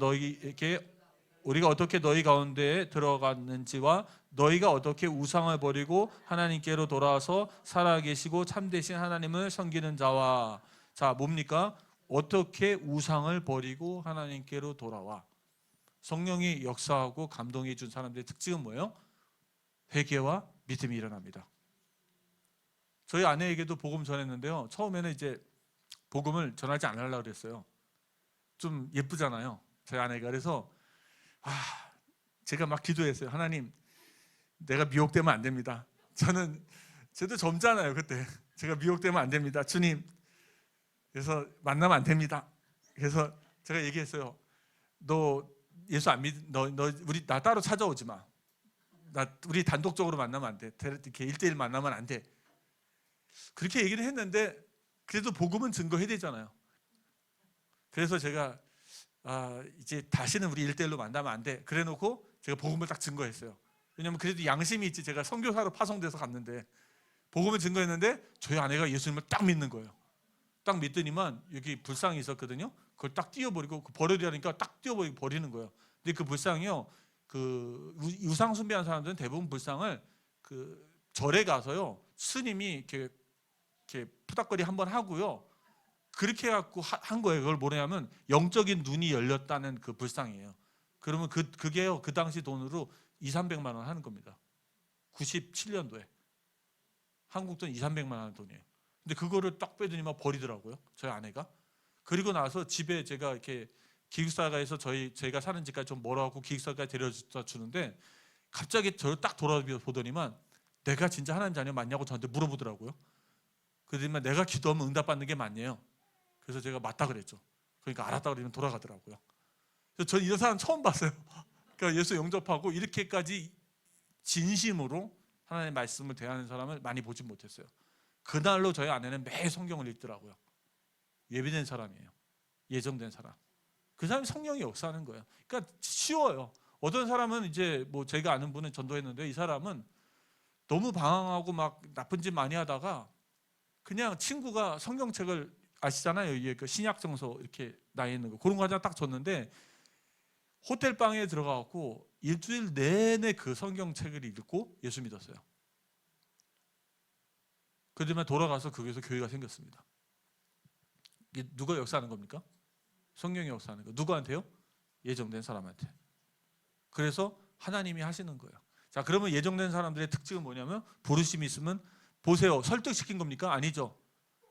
어떻게 너희 가운데에 들어갔는지와 너희가 어떻게 우상을 버리고 하나님께로 돌아와서 살아계시고 참되신 하나님을 섬기는 자와. 자, 뭡니까? 어떻게 우상을 버리고 하나님께로 돌아와. 성령이 역사하고 감동해 준 사람들의 특징은 뭐예요? 회개와 믿음이 일어납니다. 저희 아내에게도 복음 전했는데요. 처음에는 이제 복음을 전하지 않으려고 그랬어요. 좀 예쁘잖아요, 저희 아내가. 그래서 제가 막 기도했어요. 하나님, 내가 미혹되면 안 됩니다. 저도 젊잖아요 그때. 제가 미혹되면 안 됩니다. 주님, 그래서 만나면 안 됩니다. 그래서 제가 얘기했어요. 너 예수 안 믿, 너 우리 나 따로 찾아오지 마. 우리 단독적으로 만나면 안 돼. 이렇게 1대1 만나면 안 돼. 그렇게 얘기를 했는데 그래도 복음은 증거해야 되잖아요. 그래서 제가 이제 다시는 우리 1대1로 만나면 안 돼. 그래놓고 제가 복음을 딱 증거했어요. 왜냐면 그래도 양심이 있지. 제가 선교사로 파송돼서 갔는데 복음을 증거했는데 저희 아내가 예수님을 딱 믿는 거예요. 딱 믿더니만 여기 불상이 있었거든요. 그걸 딱 띄워버리고 버리려니까 딱 띄워버리고 버리는 거예요. 근데 그 불상이요, 그 우상 숭배하는 사람들은 대부분 불상을 그 절에 가서요 스님이 이렇게 푸닥거리 한번 하고요 그렇게 해갖고 한 거예요. 그걸 뭐냐면 영적인 눈이 열렸다는 그 불상이에요. 그러면 그게요 그 당시 돈으로 200~300만 원 하는 겁니다. 97년도에 한국 돈 200~300만 원 하는 돈이에요. 근데 그거를 딱 빼더니만 버리더라고요, 저희 아내가. 그리고 나서 집에 제가 이렇게 기숙사가에서 제가 사는 집까지 좀 멀어갖고 기숙사까지 데려다 주는데 갑자기 저를 딱 돌아보더니만 내가 진짜 하나님 자녀 맞냐고 저한테 물어보더라고요. 그러더니 내가 기도하면 응답받는 게 맞네요. 그래서 제가 맞다 그랬죠. 그러니까 알았다 그러면 돌아가더라고요. 그래서 저는 이런 사람 처음 봤어요. 그러니까 예수 영접하고 이렇게까지 진심으로 하나님의 말씀을 대하는 사람을 많이 보지 못했어요. 그날로 저희 아내는 매일 성경을 읽더라고요. 예비된 사람이에요. 예정된 사람. 그 사람이 성령이 역사하는 거예요. 그러니까 쉬워요. 어떤 사람은 이제 뭐 제가 아는 분은 전도했는데 이 사람은 너무 방황하고 막 나쁜 짓 많이 하다가 그냥 친구가 성경책을 아시잖아요. 이게 그 신약 성서 이렇게 나 있는 거 그런 거 하나 딱 줬는데 호텔 방에 들어가갖고 일주일 내내 그 성경책을 읽고 예수 믿었어요. 그러면 돌아가서 거기서 교회가 생겼습니다. 이게 누가 역사하는 겁니까? 성령이 역사하는 거. 누구한테요? 예정된 사람한테. 그래서 하나님이 하시는 거예요. 자, 그러면 예정된 사람들의 특징은 뭐냐면 부르심이 있으면 보세요. 설득시킨 겁니까? 아니죠.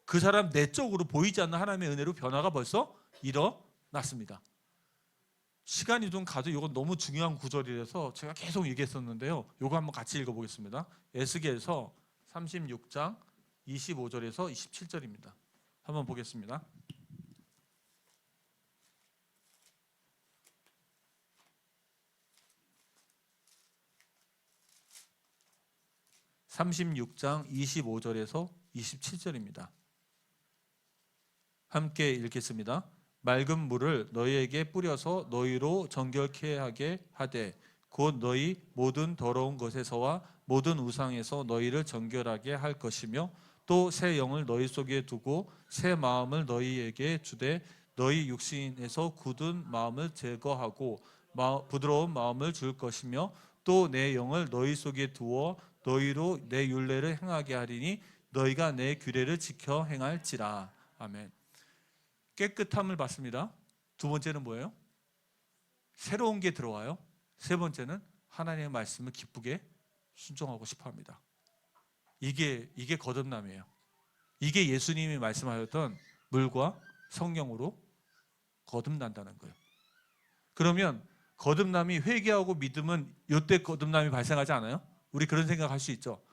그 사람 내적으로 보이지 않는 하나님의 은혜로 변화가 벌써 일어났습니다. 시간이 좀 가도 이건 너무 중요한 구절이라서 제가 계속 얘기했었는데요. 이거 한번 같이 읽어보겠습니다. 에스겔서 36장 25절에서 27절입니다. 한번 보겠습니다. (36장) 25절에서 27절입니다. 함께 읽겠습니다. 맑은 물을 너희에게 뿌려서 너희로 정결케 하게 하되 곧 너희 모든 더러운 것에서와 모든 우상에서 너희를 정결하게 할 것이며 또 새 영을 너희 속에 두고 새 마음을 너희에게 주되 너희 육신에서 굳은 마음을 제거하고 부드러운 마음을 줄 것이며 또 내 영을 너희 속에 두어 너희로 내 율례를 행하게 하리니 너희가 내 규례를 지켜 행할지라. 아멘. 깨끗함을 받습니다. 두 번째는 뭐예요? 새로운 게 들어와요. 세 번째는 하나님의 말씀을 기쁘게 순종하고 싶어합니다. 이게 거듭남이에요. 이게 예수님이 말씀하셨던 물과 성령으로 거듭난다는 거예요. 그러면 거듭남이 회개하고 믿으면 이때 거듭남이 발생하지 않아요? 우리 그런 생각할 수 있죠.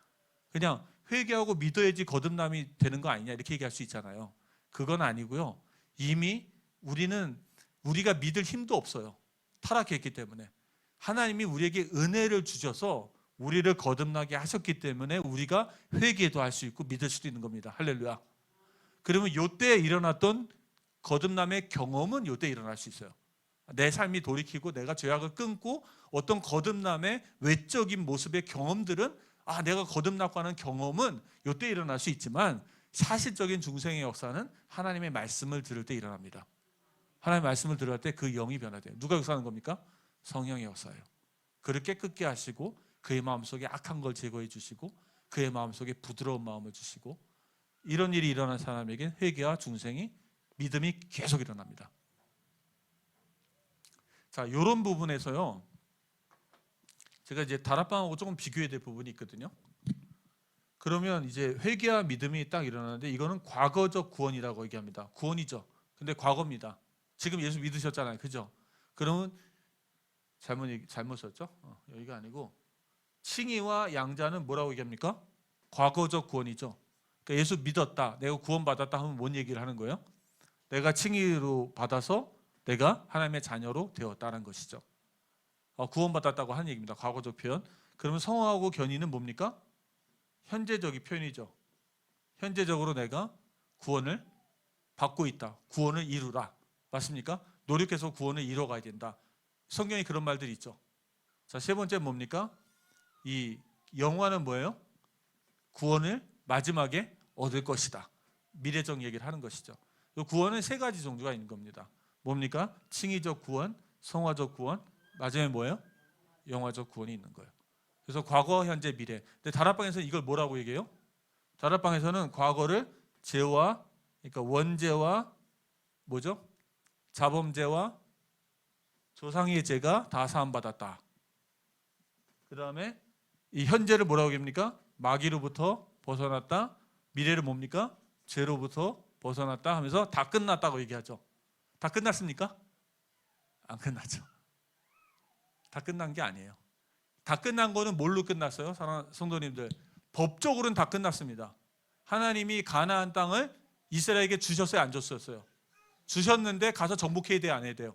그냥 회개하고 믿어야지 거듭남이 되는 거 아니냐 이렇게 얘기할 수 있잖아요. 그건 아니고요. 이미 우리가 믿을 힘도 없어요. 타락했기 때문에. 하나님이 우리에게 은혜를 주셔서 우리를 거듭나게 하셨기 때문에 우리가 회개도 할 수 있고 믿을 수도 있는 겁니다. 할렐루야. 그러면 이때 일어났던 거듭남의 경험은 이때 일어날 수 있어요. 내 삶이 돌이키고 내가 죄악을 끊고 어떤 거듭남의 외적인 모습의 경험들은 내가 거듭났고 하는 경험은 이때 일어날 수 있지만 사실적인 중생의 역사는 하나님의 말씀을 들을 때 일어납니다. 하나님의 말씀을 들을 때 그 영이 변화돼요. 누가 역사하는 겁니까? 성령의 역사예요. 그를 깨끗게 하시고 그의 마음속에 악한 걸 제거해 주시고 그의 마음속에 부드러운 마음을 주시고 이런 일이 일어난 사람에게 회개와 중생이 믿음이 계속 일어납니다. 자, 이런 부분에서요. 제가 이제 다락방하고 조금 비교해야 될 부분이 있거든요. 그러면 이제 회개와 믿음이 딱 일어나는데 이거는 과거적 구원이라고 얘기합니다. 구원이죠. 근데 과거입니다. 지금 예수 믿으셨잖아요. 그죠? 그러면 잘못 썼죠? 여기가 아니고 칭의와 양자는 뭐라고 얘기합니까? 과거적 구원이죠. 그러니까 예수 믿었다. 내가 구원받았다 하면 뭔 얘기를 하는 거예요? 내가 칭의로 받아서 내가 하나님의 자녀로 되었다는 것이죠. 구원받았다고 하는 얘기입니다. 과거적 표현. 그러면 성화하고 견인은 뭡니까? 현재적인 표현이죠. 현재적으로 내가 구원을 받고 있다. 구원을 이루라. 맞습니까? 노력해서 구원을 이뤄가야 된다. 성경에 그런 말들이 있죠. 자, 세 번째 뭡니까? 이 영화는 뭐예요? 구원을 마지막에 얻을 것이다. 미래적 얘기를 하는 것이죠. 구원은 세 가지 종류가 있는 겁니다. 뭡니까? 칭의적 구원, 성화적 구원, 마지막에 뭐예요? 영화적 구원이 있는 거예요. 그래서 과거, 현재, 미래. 근데 다락방에서는 이걸 뭐라고 얘기해요? 다락방에서는 과거를 죄와, 그러니까 원죄와 뭐죠? 자범죄와 조상의 죄가 다 사함받았다. 그 다음에 이 현재를 뭐라고 얘기합니까? 마귀로부터 벗어났다. 미래를 뭡니까? 죄로부터 벗어났다 하면서 다 끝났다고 얘기하죠. 다 끝났습니까? 안 끝났죠. 다 끝난 게 아니에요. 다 끝난 거는 뭘로 끝났어요? 사랑하는 성도님들, 법적으로는 다 끝났습니다. 하나님이 가나안 땅을 이스라엘에게 주셨어요, 안 줬었어요? 주셨는데 가서 정복해야 돼요, 안 해야 돼요?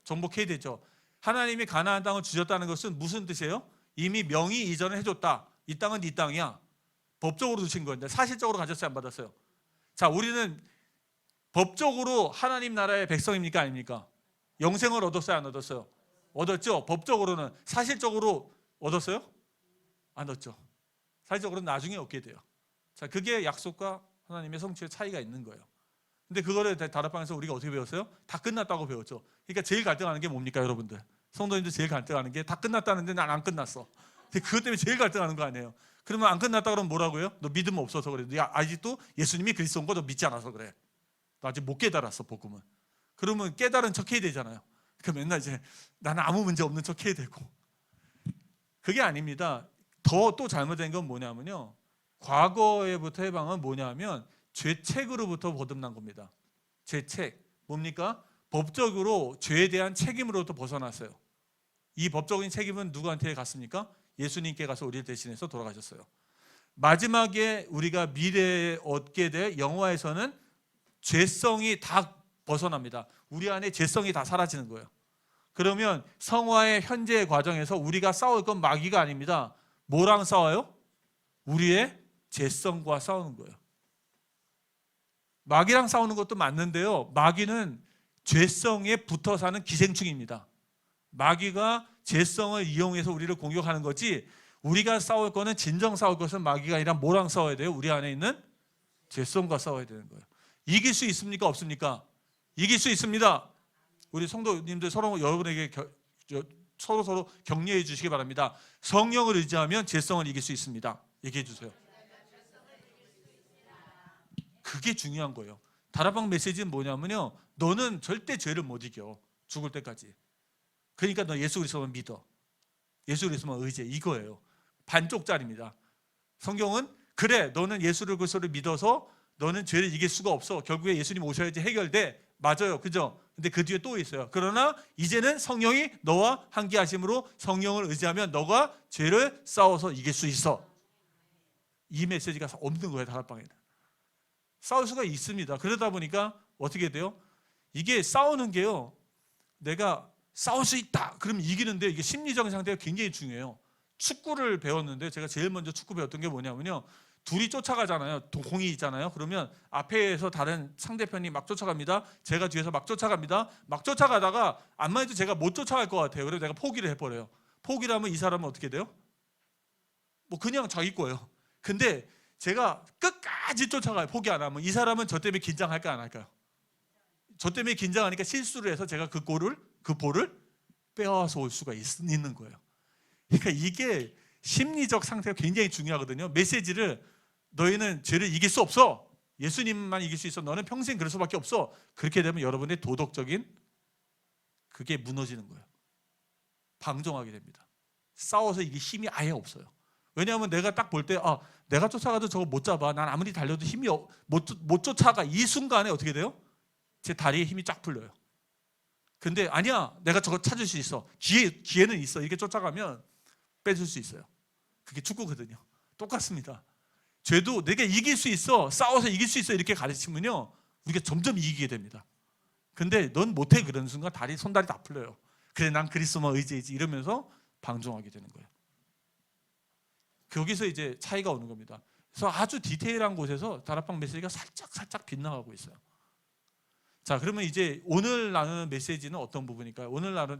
정복해야 되죠. 하나님이 가나안 땅을 주셨다는 것은 무슨 뜻이에요? 이미 명의 이전을 해줬다. 이 땅은 네 땅이야. 법적으로 주신 건데 사실적으로 가졌어요, 안 받았어요? 자, 우리는 법적으로 하나님 나라의 백성입니까, 아닙니까? 영생을 얻었어요, 안 얻었어요? 얻었죠. 법적으로는. 사실적으로 얻었어요? 안 얻죠. 사실적으로는 나중에 얻게 돼요. 자, 그게 약속과 하나님의 성취의 차이가 있는 거예요. 근데 그거를 다락방에서 우리가 어떻게 배웠어요? 다 끝났다고 배웠죠. 그러니까 제일 갈등하는 게 뭡니까, 여러분들? 성도님들 제일 갈등하는 게 다 끝났다는데 난 안 끝났어. 근데 그것 때문에 제일 갈등하는 거 아니에요? 그러면 안 끝났다 그러면 뭐라고요? 너 믿음 없어서 그래. 너 아직도 예수님이 그리스도인 거 너 믿지 않아서 그래. 너 아직 못 깨달았어, 복음은. 그러면 깨달은 척 해야 되잖아요. 그 맨날 이제 나는 아무 문제 없는 척 해야 되고. 그게 아닙니다. 더 또 잘못된 건 뭐냐면요, 과거에부터 해방은 뭐냐면 죄책으로부터 거듭난 겁니다. 죄책 뭡니까? 법적으로 죄에 대한 책임으로부터 벗어났어요. 이 법적인 책임은 누구한테 갔습니까? 예수님께 가서 우리를 대신해서 돌아가셨어요. 마지막에 우리가 미래에 얻게 될 영화에서는 죄성이 다 벗어납니다. 우리 안에 죄성이 다 사라지는 거예요. 그러면 성화의 현재의 과정에서 우리가 싸울 건 마귀가 아닙니다. 뭐랑 싸워요? 우리의 죄성과 싸우는 거예요. 마귀랑 싸우는 것도 맞는데요, 마귀는 죄성에 붙어 사는 기생충입니다. 마귀가 죄성을 이용해서 우리를 공격하는 거지, 우리가 싸울 거는, 진정 싸울 것은 마귀가 아니라 뭐랑 싸워야 돼요? 우리 안에 있는 죄성과 싸워야 되는 거예요. 이길 수 있습니까, 없습니까? 이길 수 있습니다. 우리 성도님들 서로 여러분에게 서로 격려해 주시기 바랍니다. 성령을 의지하면 죄성을 이길 수 있습니다. 얘기해 주세요. 그게 중요한 거예요. 다락방 메시지는 뭐냐면요, 너는 절대 죄를 못 이겨, 죽을 때까지. 그러니까 너 예수 그리스도만 믿어, 예수 그리스도만 의지해, 이거예요. 반쪽짜리입니다. 성경은 그래, 너는 예수 그리스도를 믿어서 너는 죄를 이길 수가 없어, 결국에 예수님 오셔야지 해결돼. 맞아요, 그죠? 근데 그 뒤에 또 있어요. 그러나 이제는 성령이 너와 함께하심으로 성령을 의지하면 너가 죄를 싸워서 이길 수 있어. 이 메시지가 없는 거예요, 다락방에는. 싸울 수가 있습니다. 그러다 보니까 어떻게 돼요? 이게 싸우는 게요, 내가 싸울 수 있다 그러면 이기는데, 이게 심리적인 상태가 굉장히 중요해요. 축구를 배웠는데 제가 제일 먼저 축구 배웠던 게 뭐냐면요, 둘이 쫓아가잖아요. 공이 있잖아요. 그러면 앞에서 다른 상대편이 막 쫓아갑니다. 제가 뒤에서 막 쫓아갑니다. 막 쫓아가다가 암만 해도 제가 못 쫓아갈 것 같아요. 그래서 내가 포기를 해버려요. 포기를 하면 이 사람은 어떻게 돼요? 뭐 그냥 자기 거예요. 근데 제가 끝까지 쫓아가요. 포기 안 하면 이 사람은 저 때문에 긴장할까 안 할까요? 저 때문에 긴장하니까 실수를 해서 제가 그 볼을 빼앗아 올 수가 있는 거예요. 그러니까 이게 심리적 상태가 굉장히 중요하거든요. 메시지를 너희는 죄를 이길 수 없어, 예수님만 이길 수 있어, 너는 평생 그럴 수밖에 없어. 그렇게 되면 여러분의 도덕적인 그게 무너지는 거예요. 방종하게 됩니다. 싸워서 이게 힘이 아예 없어요. 왜냐하면 내가 딱 볼 때 내가 쫓아가도 저거 못 잡아, 난 아무리 달려도 힘이 못 쫓아가. 이 순간에 어떻게 돼요? 제 다리에 힘이 쫙 풀려요. 근데 아니야, 내가 저거 찾을 수 있어, 기회는 있어, 이렇게 쫓아가면 빼줄 수 있어요. 그게 축구거든요. 똑같습니다. 죄도 내가 이길 수 있어, 싸워서 이길 수 있어, 이렇게 가르치면요, 우리가 점점 이기게 됩니다. 근데 넌 못해 그러는 순간 손다리 다 풀려요. 그래, 난 그리스도만 의지하지 이러면서 방종하게 되는 거예요. 거기서 이제 차이가 오는 겁니다. 그래서 아주 디테일한 곳에서 다락방 메시지가 살짝 빗나가고 있어요. 자, 그러면 이제 오늘 나누는 메시지는 어떤 부분일까요?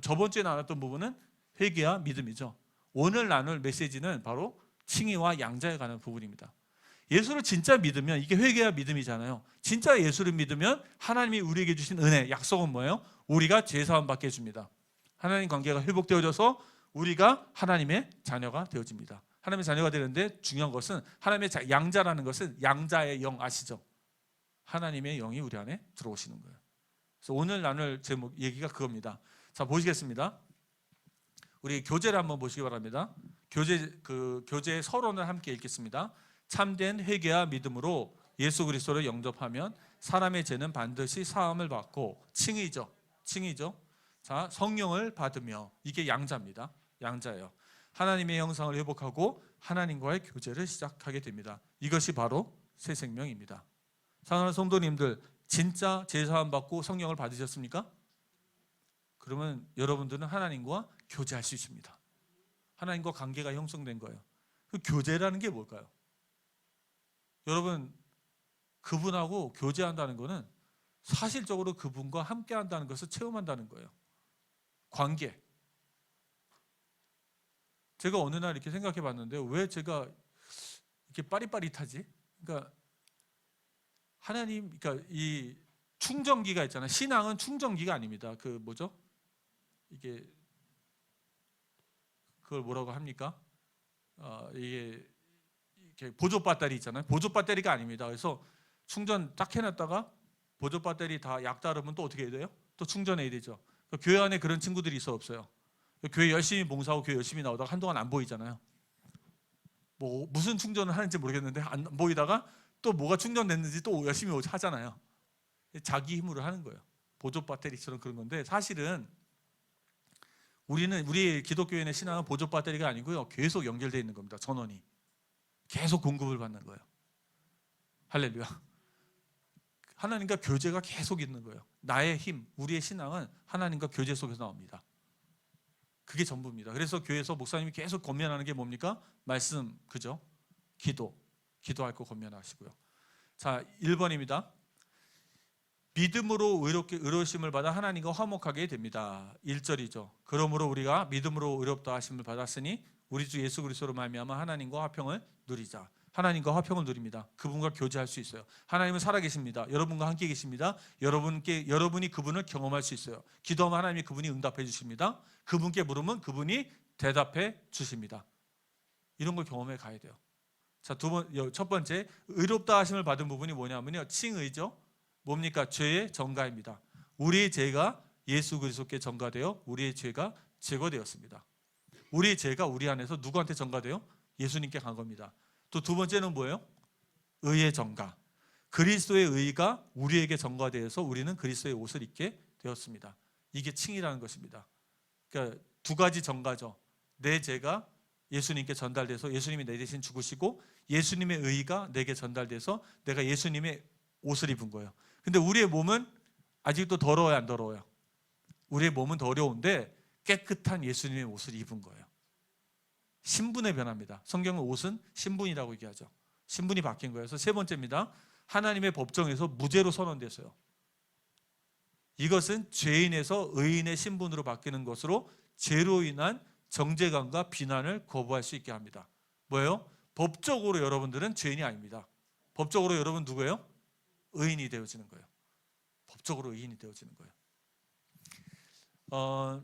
저번 주에 나눴던 부분은 회개와 믿음이죠. 오늘 나눌 메시지는 바로 칭의와 양자에 관한 부분입니다. 예수를 진짜 믿으면, 이게 회개와 믿음이잖아요. 진짜 예수를 믿으면 하나님이 우리에게 주신 은혜, 약속은 뭐예요? 우리가 죄사함 받게 해줍니다. 하나님 관계가 회복되어져서 우리가 하나님의 자녀가 되어집니다. 하나님의 자녀가 되는데 중요한 것은, 하나님의 양자라는 것은 양자의 영 아시죠? 하나님의 영이 우리 안에 들어오시는 거예요. 그래서 오늘 나눌 제목, 얘기가 그겁니다. 자, 보시겠습니다. 우리 교재를 한번 보시기 바랍니다. 교재 서론을 함께 읽겠습니다. 참된 회개와 믿음으로 예수 그리스도를 영접하면 사람의 죄는 반드시 사함을 받고, 칭의죠. 자, 성령을 받으며, 이게 양자입니다. 양자예요. 하나님의 형상을 회복하고 하나님과의 교제를 시작하게 됩니다. 이것이 바로 새 생명입니다. 사랑하는 성도님들, 진짜 제사함 받고 성령을 받으셨습니까? 그러면 여러분들은 하나님과 교제할 수 있습니다. 하나님과 관계가 형성된 거예요. 그 교제라는 게 뭘까요? 여러분, 그분하고 교제한다는 것은 사실적으로 그분과 함께 한다는 것을 체험한다는 거예요. 관계. 제가 어느 날 이렇게 생각해 봤는데 왜 제가 이렇게 빠릿빠릿하지? 그러니까 하나님, 그러니까 이 충전기가 있잖아요. 신앙은 충전기가 아닙니다. 그 뭐죠? 이게 그걸 뭐라고 합니까? 이게 이렇게 보조 배터리 있잖아요. 보조 배터리가 아닙니다. 그래서 충전 딱 해놨다가 보조 배터리 다 약 따르면 또 어떻게 해야 돼요? 또 충전해야 되죠. 교회 안에 그런 친구들이 있어 없어요? 교회 열심히 봉사하고 교회 열심히 나오다가 한동안 안 보이잖아요. 뭐 무슨 충전을 하는지 모르겠는데 안 보이다가 또 뭐가 충전됐는지 또 열심히 하잖아요. 자기 힘으로 하는 거예요. 보조 배터리처럼 그런 건데 사실은 우리 기독교인의 신앙은 보조 배터리가 아니고요. 계속 연결되어 있는 겁니다. 전원이. 계속 공급을 받는 거예요. 할렐루야. 하나님과 교제가 계속 있는 거예요. 나의 힘, 우리의 신앙은 하나님과 교제 속에서 나옵니다. 그게 전부입니다. 그래서 교회에서 목사님이 계속 권면하는 게 뭡니까? 말씀, 그죠? 기도할 거 권면하시고요. 자, 1번입니다. 믿음으로 의로우심을 받아 하나님과 화목하게 됩니다. 1절이죠. 그러므로 우리가 믿음으로 의롭다 하심을 받았으니 우리 주 예수 그리스도로 말미암아 하나님과 화평을 누리자. 하나님과 화평을 누립니다. 그분과 교제할 수 있어요. 하나님은 살아계십니다. 여러분과 함께 계십니다. 여러분이 그분을 경험할 수 있어요. 기도하면 하나님이 그분이 응답해 주십니다. 그분께 물으면 그분이 대답해 주십니다. 이런 걸 경험해 가야 돼요. 자, 첫 번째 의롭다 하심을 받은 부분이 뭐냐면요, 칭의죠. 뭡니까? 죄의 전가입니다. 우리의 죄가 예수 그리스도께 전가되어 우리의 죄가 제거되었습니다. 우리의 죄가 우리 안에서 누구한테 전가돼요? 예수님께 간 겁니다. 또 두 번째는 뭐예요? 의의 전가. 그리스도의 의가 우리에게 전가되어서 우리는 그리스도의 옷을 입게 되었습니다. 이게 칭이라는 것입니다. 그러니까 두 가지 전가죠. 내 죄가 예수님께 전달돼서 예수님이 내 대신 죽으시고 예수님의 의가 내게 전달돼서 내가 예수님의 옷을 입은 거예요. 근데 우리의 몸은 아직도 더러워요, 안 더러워요? 우리의 몸은 더러운데 깨끗한 예수님의 옷을 입은 거예요. 신분의 변화입니다. 성경은 옷은 신분이라고 얘기하죠. 신분이 바뀐 거예요. 그래서 세 번째입니다. 하나님의 법정에서 무죄로 선언됐어요. 이것은 죄인에서 의인의 신분으로 바뀌는 것으로 죄로 인한 정죄감과 비난을 거부할 수 있게 합니다. 뭐예요? 법적으로 여러분들은 죄인이 아닙니다. 법적으로 여러분 누구예요? 의인이 되어지는 거예요. 법적으로 의인이 되어지는 거예요.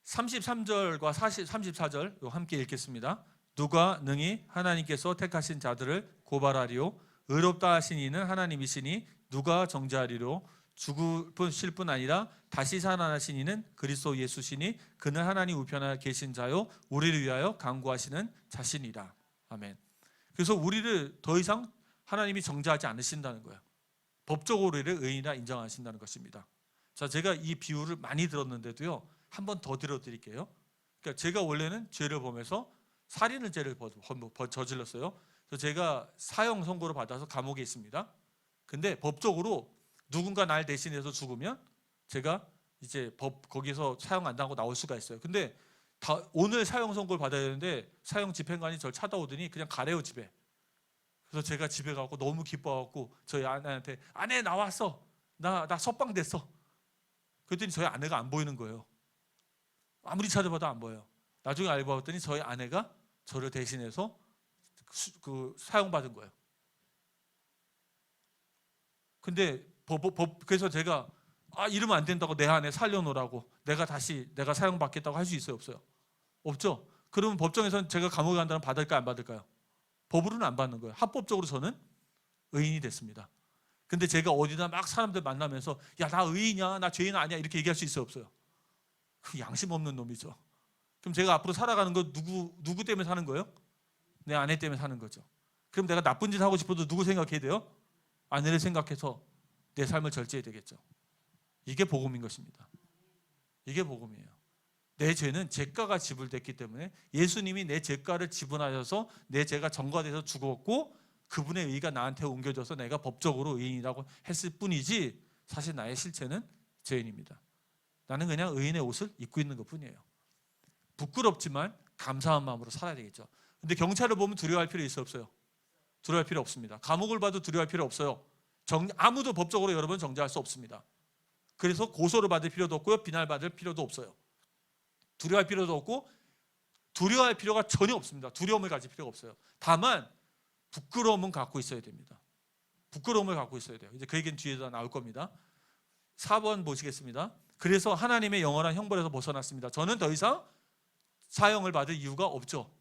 33절과 34절 함께 읽겠습니다. 누가 능히 하나님께서 택하신 자들을 고발하리요? 의롭다 하신 이는 하나님이시니 누가 정죄하리요? 죽으실 뿐 아니라 다시 살아나신 이는 그리스도 예수시니 그는 하나님 우편에 계신 자요 우리를 위하여 간구하시는 자신이라. 아멘. 그래서 우리를 더 이상 하나님이 정죄하지 않으신다는 거예요. 법적으로 우리를 의인이라 인정하신다는 것입니다. 자, 제가 이 비유를 많이 들었는데도요, 한 번 더 들어드릴게요. 그러니까 제가 원래는 죄를 범해서 살인을 죄를 저질렀어요. 그래서 제가 사형 선고를 받아서 감옥에 있습니다. 근데 법적으로 누군가 날 대신해서 죽으면 제가 이제 거기서 사형 안 당하고 나올 수가 있어요. 근데 오늘 사형 선고를 받아야 되는데 사형 집행관이 저를 찾아오더니 그냥 가래요, 집에. 그래서 제가 집에 가고 너무 기뻐갖고 저희 아내한테 아내 나왔어. 나 석방됐어. 그랬더니 저희 아내가 안 보이는 거예요. 아무리 찾아봐도 안 보여요. 나중에 알고 봤더니 저희 아내가 저를 대신해서 사형받은 거예요. 근데 그래서 제가 이러면 안 된다고 내 아내 살려놓으라고 내가 사형받겠다고 할 수 있어요, 없어요? 없죠? 그러면 법정에서는 제가 감옥에 간다면 받을까요, 안 받을까요? 법으로는 안 받는 거예요. 합법적으로 저는 의인이 됐습니다. 근데 제가 어디다 막 사람들 만나면서 야, 나 의인이야, 나 죄인 아니야 이렇게 얘기할 수 있어요, 없어요? 그 양심 없는 놈이죠. 그럼 제가 앞으로 살아가는 거 누구 때문에 사는 거예요? 내 아내 때문에 사는 거죠. 그럼 내가 나쁜 짓 하고 싶어도 누구 생각해야 돼요? 아내를 생각해서 내 삶을 절제해야 되겠죠. 이게 복음인 것입니다. 이게 복음이에요. 내 죄는 죄가가 지불됐기 때문에 예수님이 내 죄가를 지불하셔서 내 죄가 전가돼서 죽었고 그분의 의가 나한테 옮겨져서 내가 법적으로 의인이라고 했을 뿐이지 사실 나의 실체는 죄인입니다. 나는 그냥 의인의 옷을 입고 있는 것뿐이에요. 부끄럽지만 감사한 마음으로 살아야 되겠죠. 근데 경찰을 보면 두려워할 필요 있어 없어요? 두려워할 필요 없습니다. 감옥을 봐도 두려워할 필요 없어요. 아무도 법적으로 여러분 정죄할 수 없습니다. 그래서 고소를 받을 필요도 없고요. 비난받을 필요도 없어요. 두려워할 필요도 없고 두려워할 필요가 전혀 없습니다. 두려움을 가질 필요가 없어요. 다만 부끄러움은 갖고 있어야 됩니다. 부끄러움을 갖고 있어야 돼요. 이제 그 얘기는 뒤에서 나올 겁니다. 4번 보시겠습니다. 그래서 하나님의 영원한 형벌에서 벗어났습니다. 저는 더 이상 사형을 받을 이유가 없죠.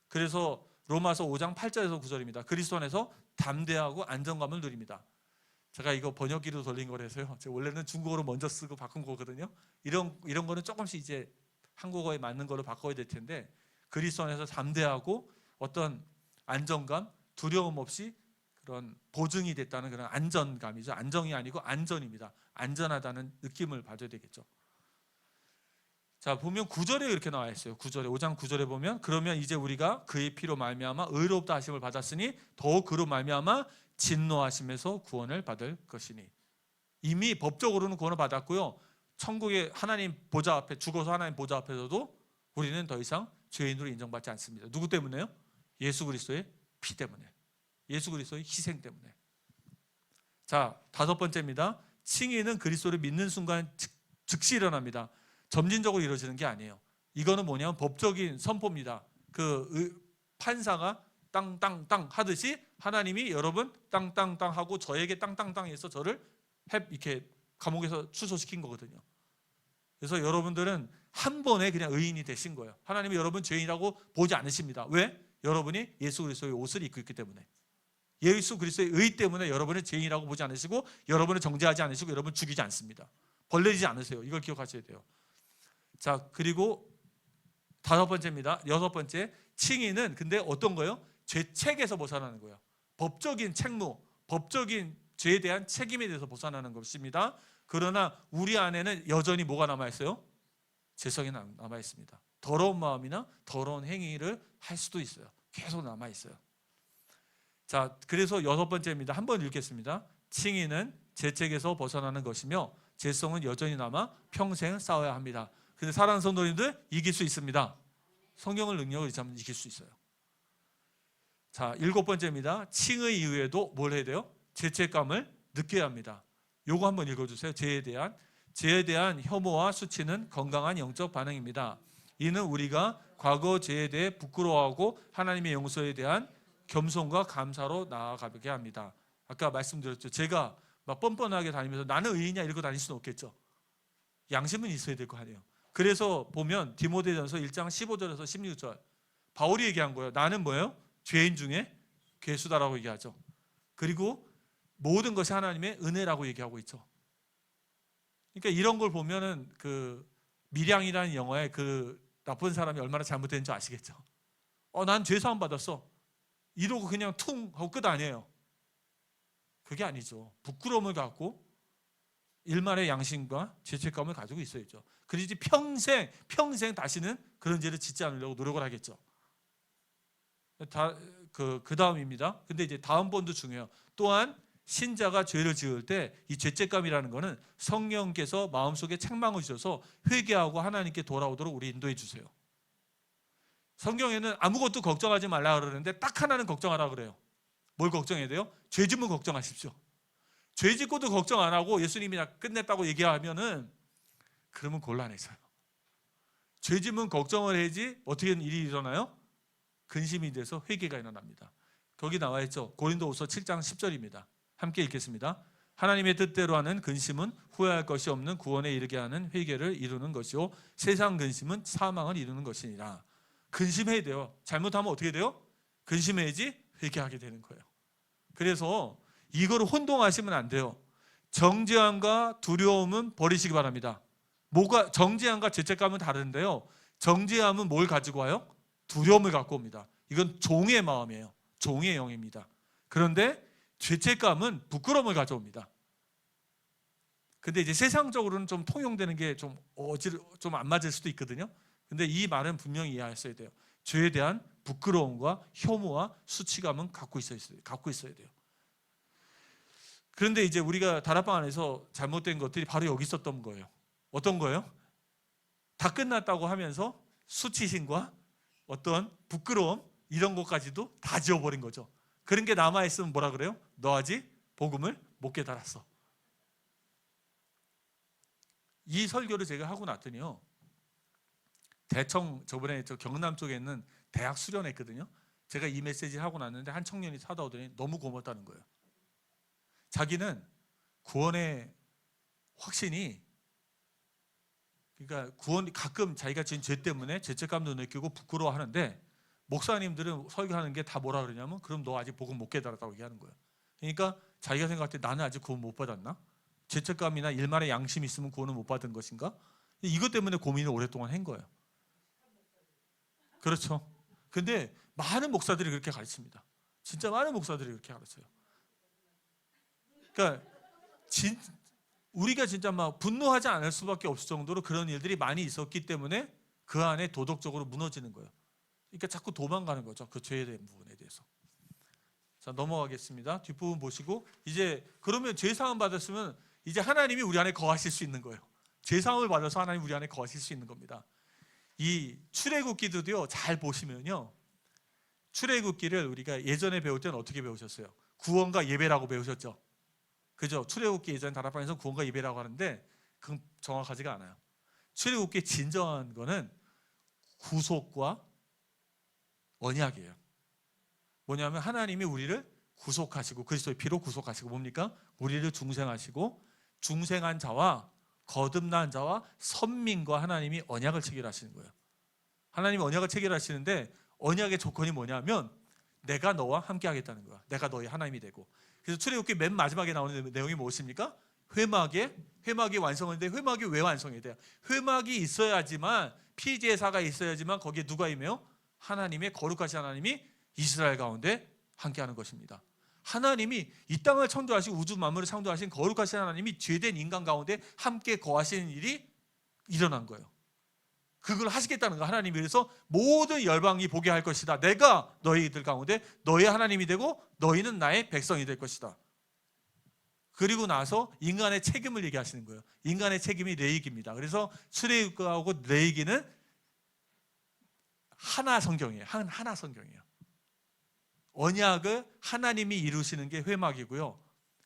그래서 로마서 5장 8절에서 9절입니다. 그리스도 안에서 담대하고 안정감을 누립니다. 제가 이거 번역기로 돌린 거라서요. 제가 원래는 중국어로 먼저 쓰고 바꾼 거거든요. 이런 거는 조금씩 이제 한국어에 맞는 걸로 바꿔야 될 텐데 그리스도 안에서 담대하고 어떤 안정감, 두려움 없이 그런 보증이 됐다는 그런 안전감이죠. 안정이 아니고 안전입니다. 안전하다는 느낌을 받아야 되겠죠. 자, 보면 9절에 이렇게 나와 있어요. 9절에 5장 9절에 보면 그러면 이제 우리가 그의 피로 말미암아 의롭다 하심을 받았으니 더욱 그로 말미암아 진노하심에서 구원을 받을 것이니. 이미 법적으로는 구원을 받았고요. 천국의 하나님 보좌 앞에 죽어서 하나님 보좌 앞에서도 우리는 더 이상 죄인으로 인정받지 않습니다. 누구 때문에요? 예수 그리스도의 피 때문에. 예수 그리스도의 희생 때문에. 자, 5번째입니다. 칭의는 그리스도를 믿는 순간 즉시 일어납니다. 점진적으로 이루어지는 게 아니에요. 이거는 뭐냐면 법적인 선포입니다. 그 판사가 땅땅땅 하듯이 하나님이 여러분 땅땅땅 하고 저에게 땅땅땅 해서 저를 이렇게 감옥에서 출소시킨 거거든요. 그래서 여러분들은 한 번에 그냥 의인이 되신 거예요. 하나님이 여러분 죄인이라고 보지 않으십니다. 왜? 여러분이 예수 그리스도의 옷을 입고 있기 때문에. 예수 그리스도의 의 때문에 여러분을 죄인이라고 보지 않으시고 여러분을 정죄하지 않으시고 여러분을 죽이지 않습니다. 벌내지 않으세요. 이걸 기억하셔야 돼요. 자, 그리고 5번째입니다. 6번째, 칭의는 근데 어떤 거예요? 죄책에서 벗어나는 거예요. 법적인 책무, 법적인 죄에 대한 책임에 대해서 벗어나는 것입니다. 그러나 우리 안에는 여전히 뭐가 남아있어요? 죄성이 남아있습니다. 더러운 마음이나 더러운 행위를 할 수도 있어요. 계속 남아있어요. 자, 그래서 6번째입니다. 한번 읽겠습니다. 칭의는 죄책에서 벗어나는 것이며 죄성은 여전히 남아 평생 싸워야 합니다. 근데 사랑하는 성도님들 이길 수 있습니다. 성경을 능력을 잊으면 이길 수 있어요. 자, 7번째입니다. 칭의 이후에도 뭘 해야 돼요? 죄책감을 느껴야 합니다. 요거 한번 읽어주세요. 죄에 대한 혐오와 수치는 건강한 영적 반응입니다. 이는 우리가 과거 죄에 대해 부끄러워하고 하나님의 용서에 대한 겸손과 감사로 나아가게 합니다. 아까 말씀드렸죠. 제가 막 뻔뻔하게 다니면서 나는 의인이야 이러고 다닐 수는 없겠죠. 양심은 있어야 될 거 아니에요. 그래서 보면 디모데전서 1장 15절에서 16절 바울이 얘기한 거예요. 나는 뭐예요? 죄인 중에 괴수다라고 얘기하죠. 그리고 모든 것이 하나님의 은혜라고 얘기하고 있죠. 그러니까 이런 걸 보면은 그 밀양이라는 영화에 그 나쁜 사람이 얼마나 잘못된지 아시겠죠. 난 죄 사함 받았어. 이러고 그냥 퉁 하고 끝 아니에요. 그게 아니죠. 부끄러움을 갖고 일말의 양심과 죄책감을 가지고 있어야죠. 그러지 평생 다시는 그런 죄를 짓지 않으려고 노력을 하겠죠. 그 다음입니다. 근데 이제 다음 번도 중요해요. 또한 신자가 죄를 지을 때 이 죄책감이라는 거는 성령께서 마음속에 책망을 주셔서 회개하고 하나님께 돌아오도록 우리 인도해 주세요. 성경에는 아무것도 걱정하지 말라 그러는데 딱 하나는 걱정하라 그래요. 뭘 걱정해야 돼요? 죄 짓면 걱정하십시오. 죄 짓고도 걱정 안 하고 예수님이 다 끝냈다고 얘기하면은 그러면 곤란해져요. 죄 짓면 걱정을 해야지 어떻게 일이 일어나요? 근심이 돼서 회개가 일어납니다. 거기 나와 있죠. 고린도후서 7장 10절입니다. 함께 읽겠습니다. 하나님의 뜻대로 하는 근심은 후회할 것이 없는 구원에 이르게 하는 회개를 이루는 것이요 세상 근심은 사망을 이루는 것이니라. 근심해야 돼요. 잘못하면 어떻게 돼요? 근심해야지 회개하게 되는 거예요. 그래서 이거를 혼동하시면 안 돼요. 정죄함과 두려움은 버리시기 바랍니다. 정죄함과 죄책감은 다른데요. 정죄함은 뭘 가지고 와요? 두려움을 갖고 옵니다. 이건 종의 마음이에요. 종의 영입니다. 그런데 죄책감은 부끄러움을 가져옵니다. 근데 이제 세상적으로는 좀 통용되는 게 좀 좀 안 맞을 수도 있거든요. 근데 이 말은 분명히 이해하셔야 돼요. 죄에 대한 부끄러움과 혐오와 수치감은 갖고 있어야 돼요. 그런데 이제 우리가 다락방 안에서 잘못된 것들이 바로 여기 있었던 거예요. 어떤 거예요? 다 끝났다고 하면서 수치심과 어떤 부끄러움 이런 것까지도 다 지워버린 거죠. 그런 게 남아있으면 뭐라 그래요? 너 아직 복음을 못 깨달았어. 이 설교를 제가 하고 났더니요, 대청 저번에 저 경남 쪽에 있는 대학 수련했거든요. 제가 이 메시지를 하고 났는데 한 청년이 찾아오더니 너무 고맙다는 거예요. 자기는 구원의 확신이, 그러니까 구원, 가끔 자기가 지은 죄 때문에 죄책감도 느끼고 부끄러워하는데 목사님들은 설교하는 게 다 뭐라 그러냐면 그럼 너 아직 복음 못 깨달았다고 얘기하는 거예요. 그러니까 자기가 생각할 때 나는 아직 구원 못 받았나? 죄책감이나 일말의 양심이 있으면 구원을 못 받은 것인가? 이것 때문에 고민을 오랫동안 한 거예요. 그렇죠. 근데 많은 목사들이 그렇게 가르칩니다. 진짜 많은 목사들이 그렇게 가르쳐요. 그러니까 우리가 진짜 막 분노하지 않을 수밖에 없을 정도로 그런 일들이 많이 있었기 때문에 그 안에 도덕적으로 무너지는 거예요. 그러니까 자꾸 도망가는 거죠. 그 죄에 대한 부분에 대해서. 자, 넘어가겠습니다. 뒷부분 보시고, 이제 그러면 죄 사함 받았으면 이제 하나님이 우리 안에 거하실 수 있는 거예요. 죄 사함을 받아서 하나님 우리 안에 거하실 수 있는 겁니다. 이 출애굽기도요, 잘 보시면요, 출애굽기를 우리가 예전에 배울 때는 어떻게 배우셨어요? 구원과 예배라고 배우셨죠. 그죠? 출애굽기 예전 다락방에서 구원과 예배라고 하는데 그건 정확하지가 않아요. 출애굽기의 진정한 거는 구속과 언약이에요. 뭐냐면 하나님이 우리를 구속하시고 그리스도의 피로 구속하시고 뭡니까? 우리를 중생하시고 중생한 자와 거듭난 자와 선민과 하나님이 언약을 체결하시는 거예요. 하나님이 언약을 체결하시는데 언약의 조건이 뭐냐면 내가 너와 함께 하겠다는 거야. 내가 너의 하나님이 되고. 그래서 출애굽기 맨 마지막에 나오는 내용이 무엇입니까? 회막이 완성인데 회막이 왜 완성이 돼요? 회막이 있어야지만 피제사가 있어야지만 거기에 누가 임해요? 하나님의 거룩하신 하나님이 이스라엘 가운데 함께하는 것입니다. 하나님이 이 땅을 창조하시고 우주 만물을 창조하신 거룩하신 하나님이 죄된 인간 가운데 함께 거하시는 일이 일어난 거예요. 그걸 하시겠다는 거. 하나님이 그래서 모든 열방이 보게 할 것이다. 내가 너희들 가운데 너희 하나님이 되고 너희는 나의 백성이 될 것이다. 그리고 나서 인간의 책임을 얘기하시는 거예요. 인간의 책임이 레위기입니다. 그래서 출애굽하고 레위기는 하나 성경이에요. 하나 성경이에요. 언약을 하나님이 이루시는 게 회막이고요.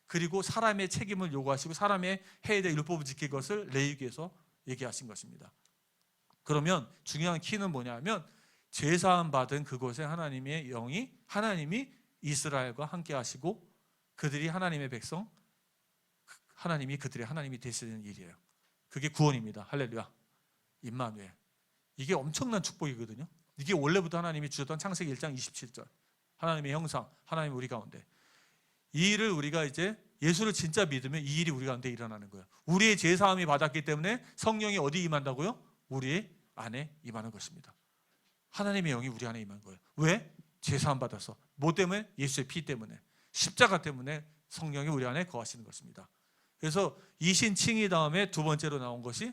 그리고 사람의 책임을 요구하시고 사람의 해야 될 율법을 지킬 것을 레위기에서 얘기하신 것입니다. 그러면 중요한 키는 뭐냐면 죄사함 받은 그곳에 하나님의 영이 하나님이 이스라엘과 함께 하시고 그들이 하나님의 백성, 하나님이 그들의 하나님이 되시는 일이에요. 그게 구원입니다. 할렐루야. 임마누엘. 이게 엄청난 축복이거든요. 이게 원래부터 하나님이 주셨던 창세기 1장 27절. 하나님의 형상, 하나님 우리 가운데. 이 일을 우리가 이제 예수를 진짜 믿으면 이 일이 우리 가운데 일어나는 거예요. 우리의 죄사함이 받았기 때문에 성령이 어디 임한다고요? 우리 안에 임하는 것입니다. 하나님의 영이 우리 안에 임한 거예요. 왜? 죄사함 받아서. 뭐 때문에? 예수의 피 때문에. 십자가 때문에 성령이 우리 안에 거하시는 것입니다. 그래서 이신칭의 다음에 두 번째로 나온 것이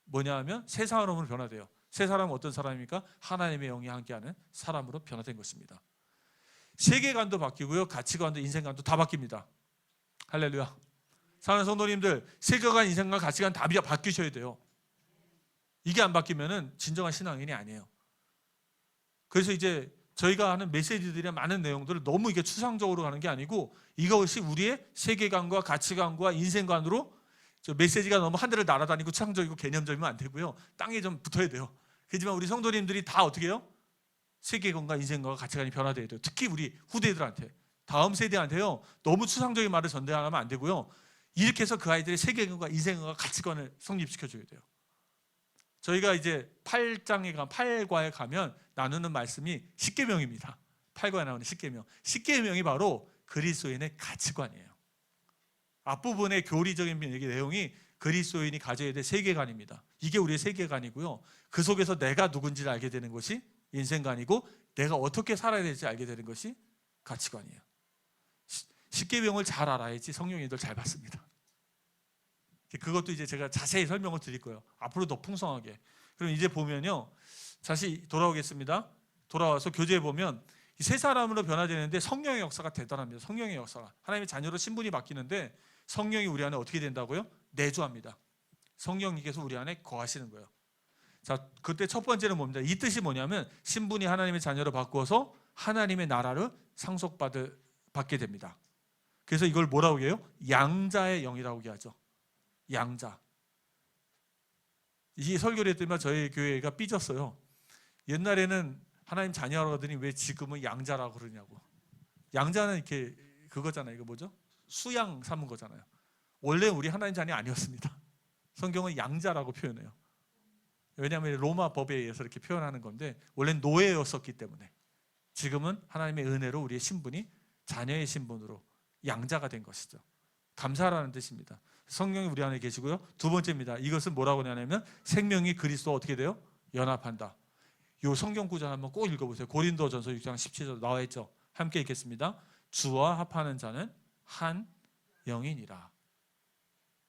뭐냐 하면 새 사람으로 변화돼요. 새 사람은 어떤 사람입니까? 하나님의 영이 함께하는 사람으로 변화된 것입니다. 세계관도 바뀌고요. 가치관도 인생관도 다 바뀝니다. 할렐루야. 사랑하는 성도님들, 세계관, 인생관, 가치관 다 바뀌셔야 돼요. 이게 안 바뀌면은 진정한 신앙인이 아니에요. 그래서 이제 저희가 하는 메시지들의 많은 내용들을 너무 이게 추상적으로 가는 게 아니고 이것이 우리의 세계관과 가치관과 인생관으로 메시지가 너무 하늘을 날아다니고 추상적이고 개념적이면 안 되고요. 땅에 좀 붙어야 돼요. 하지만 우리 성도님들이 다 어떻게 해요? 세계관과 인생관과 가치관이 변화돼야 돼요. 특히 우리 후대들한테, 다음 세대한테요. 너무 추상적인 말을 전달하면 안 되고요. 이렇게 해서 그 아이들의 세계관과 인생관과 가치관을 성립시켜줘야 돼요. 저희가 이제 8과에 가면 나누는 말씀이 십계명입니다. 8과에 나오는 십계명. 십계명이 바로 그리스도인의 가치관이에요. 앞부분의 교리적인 내용이 그리스도인이 가져야 될 세계관입니다. 이게 우리의 세계관이고요. 그 속에서 내가 누군지를 알게 되는 것이 인생관이고 내가 어떻게 살아야 될지 알게 되는 것이 가치관이에요. 십계명을 잘 알아야지 성령님들 잘 받습니다. 그것도 이제 제가 자세히 설명을 드릴 거예요. 앞으로 더 풍성하게. 그럼 이제 보면요. 다시 돌아오겠습니다. 돌아와서 교재에 보면 이 세 사람으로 변화되는데 성령의 역사가 대단합니다. 성령의 역사가. 하나님의 자녀로 신분이 바뀌는데 성령이 우리 안에 어떻게 된다고요? 내주합니다. 성령님께서 우리 안에 거하시는 거예요. 자, 그때 첫 번째는 뭡니까? 이 뜻이 뭐냐면 신분이 하나님의 자녀로 바꾸어서 하나님의 나라를 상속받게 됩니다. 그래서 이걸 뭐라고 해요? 양자의 영이라고 하죠. 양자. 이 설교를 했더니 저희 교회가 삐졌어요. 옛날에는 하나님 자녀라고 하더니 왜 지금은 양자라고 그러냐고. 양자는 이렇게 그거잖아요. 이거 뭐죠? 수양 삼은 거잖아요. 원래 우리 하나님 자녀 아니었습니다. 성경은 양자라고 표현해요. 왜냐하면 로마 법에 의해서 이렇게 표현하는 건데 원래는 노예였었기 때문에 지금은 하나님의 은혜로 우리의 신분이 자녀의 신분으로 양자가 된 것이죠. 감사라는 뜻입니다. 성령이 우리 안에 계시고요. 두 번째입니다. 이것은 뭐라고 하냐면 생명이 그리스도와 어떻게 돼요? 연합한다. 이 성경 구절 한번 꼭 읽어보세요. 고린도전서 6장 17절 나와 있죠. 함께 읽겠습니다. 주와 합하는 자는 한 영이니라.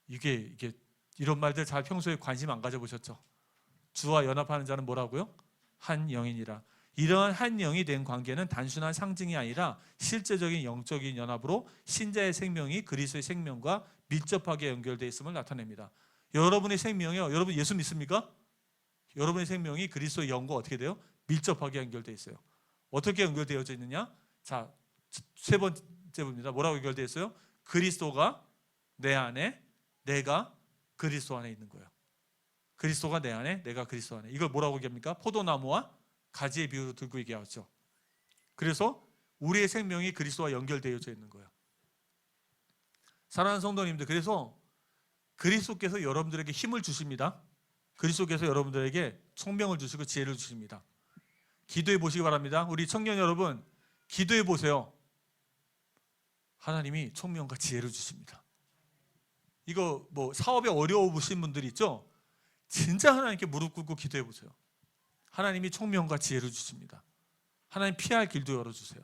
이게 이런 말들 잘 평소에 관심 안 가져보셨죠? 주와 연합하는 자는 뭐라고요? 한 영이니라. 이러한 한 영이 된 관계는 단순한 상징이 아니라 실제적인 영적인 연합으로 신자의 생명이 그리스도의 생명과 밀접하게 연결되어 있음을 나타냅니다. 여러분의 생명이요. 여러분 예수 믿습니까? 여러분의 생명이 그리스도의 영과 어떻게 돼요? 밀접하게 연결되어 있어요. 어떻게 연결되어져 있느냐? 자, 세 번째 봅니다. 뭐라고 연결되어 있어요? 그리스도가 내 안에, 내가 그리스도 안에 있는 거예요. 그리스도가 내 안에, 내가 그리스도 안에. 이걸 뭐라고 얘기합니까? 포도나무와 가지의 비유로 들고 얘기하죠. 그래서 우리의 생명이 그리스도와 연결되어져 있는 거예요. 사랑하는 성도님들, 그래서 그리스도께서 여러분들에게 힘을 주십니다. 그리스도께서 여러분들에게 총명을 주시고 지혜를 주십니다. 기도해 보시기 바랍니다. 우리 청년 여러분, 기도해 보세요. 하나님이 총명과 지혜를 주십니다. 이거 뭐 사업에 어려우신 분들 있죠? 진짜 하나님께 무릎 꿇고 기도해 보세요. 하나님이 총명과 지혜를 주십니다. 하나님 피할 길도 열어주세요.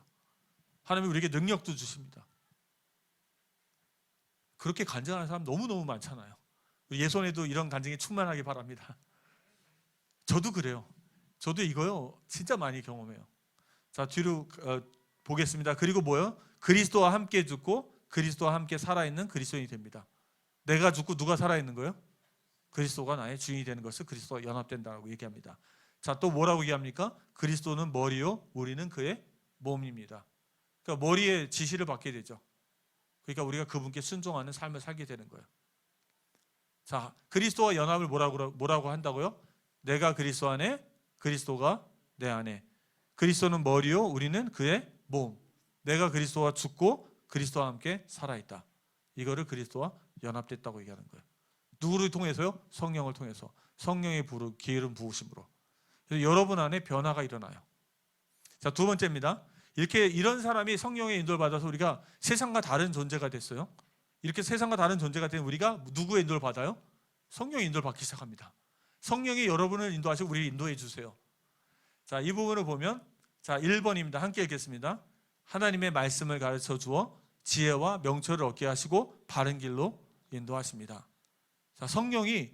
하나님이 우리에게 능력도 주십니다. 그렇게 간증하는 사람 너무너무 많잖아요. 예손에도 이런 간증이 충만하기 바랍니다. 저도 그래요. 저도 이거요 진짜 많이 경험해요. 자, 뒤로 보겠습니다. 그리고 뭐요? 그리스도와 함께 죽고 그리스도와 함께 살아있는 그리스도인이 됩니다. 내가 죽고 누가 살아있는 거예요? 그리스도가 나의 주인이 되는 것을 그리스도와 연합된다고 얘기합니다. 자, 또 뭐라고 얘기합니까? 그리스도는 머리요, 우리는 그의 몸입니다. 그러니까 머리의 지시를 받게 되죠. 그러니까 우리가 그분께 순종하는 삶을 살게 되는 거예요. 자, 그리스도와 연합을 뭐라고 한다고요? 내가 그리스도 안에, 그리스도가 내 안에. 그리스도는 머리요, 우리는 그의 몸. 내가 그리스도와 죽고 그리스도와 함께 살아있다. 이거를 그리스도와 연합됐다고 얘기하는 거예요. 누구를 통해서요? 성령을 통해서. 성령의 기름 부으심으로. 그래서 여러분 안에 변화가 일어나요. 자, 두 번째입니다. 이런 사람이 성령의 인도를 받아서 우리가 세상과 다른 존재가 됐어요. 이렇게 세상과 다른 존재가 된 우리가 누구의 인도를 받아요? 성령의 인도를 받기 시작합니다. 성령이 여러분을 인도하시고 우리를 인도해 주세요. 자, 이 부분을 보면 자, 1번입니다. 함께 읽겠습니다. 하나님의 말씀을 가르쳐 주어 지혜와 명철을 얻게 하시고 바른 길로 인도하십니다. 자, 성령이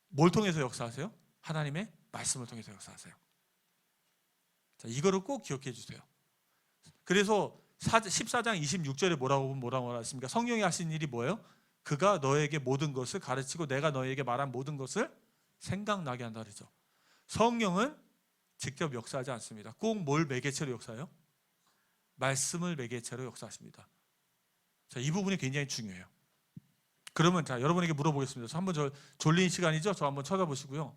뭘 통해서 역사하세요? 하나님의 말씀을 통해서 역사하세요. 자, 이거를 꼭 기억해 주세요. 그래서 14장 26절에 뭐라고 말했습니까? 성령이 하신 일이 뭐예요? 그가 너에게 모든 것을 가르치고 내가 너에게 말한 모든 것을 생각나게 한다 그러죠. 성령은 직접 역사하지 않습니다. 꼭 뭘 매개체로 역사해요? 말씀을 매개체로 역사하십니다. 자, 이 부분이 굉장히 중요해요. 그러면 자, 여러분에게 물어보겠습니다. 저 한번 졸린 시간이죠? 저 한번 쳐다보시고요.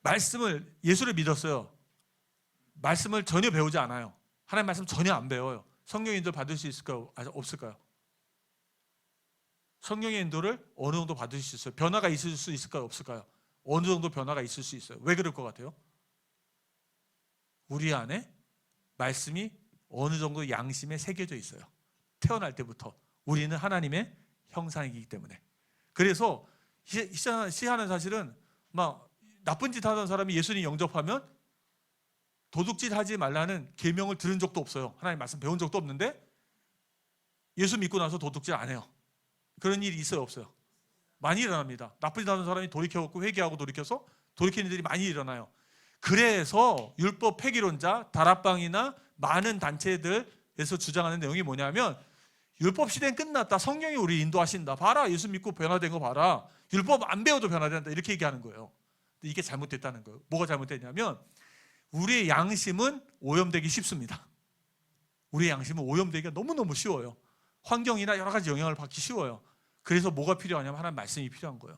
말씀을 예수를 믿었어요. 말씀을 전혀 배우지 않아요. 하나님 말씀 전혀 안 배워요. 성령의 인도를 받을 수 있을까요? 없을까요? 성령의 인도를 어느 정도 받을 수 있어요. 변화가 있을 수 있을까요? 없을까요? 어느 정도 변화가 있을 수 있어요. 왜 그럴 것 같아요? 우리 안에 말씀이 어느 정도 양심에 새겨져 있어요. 태어날 때부터 우리는 하나님의 형상이기 때문에. 그래서 시하는 사실은 막 나쁜 짓 하던 사람이 예수님 영접하면 도둑질 하지 말라는 계명을 들은 적도 없어요. 하나님 말씀 배운 적도 없는데 예수 믿고 나서 도둑질 안 해요. 그런 일이 있어요, 없어요? 많이 일어납니다. 나쁜 짓 하는 사람이 돌이켜갖고 회개하고 돌이켜서 돌이키는 일이 많이 일어나요. 그래서 율법 폐기론자, 다락방이나 많은 단체들에서 주장하는 내용이 뭐냐면 율법 시대는 끝났다. 성령이 우리 인도하신다. 봐라, 예수 믿고 변화된 거 봐라. 율법 안 배워도 변화된다. 이렇게 얘기하는 거예요. 근데 이게 잘못됐다는 거예요. 뭐가 잘못됐냐면 우리의 양심은 오염되기 쉽습니다. 우리의 양심은 오염되기가 너무너무 쉬워요. 환경이나 여러 가지 영향을 받기 쉬워요. 그래서 뭐가 필요하냐면 하나님 말씀이 필요한 거예요.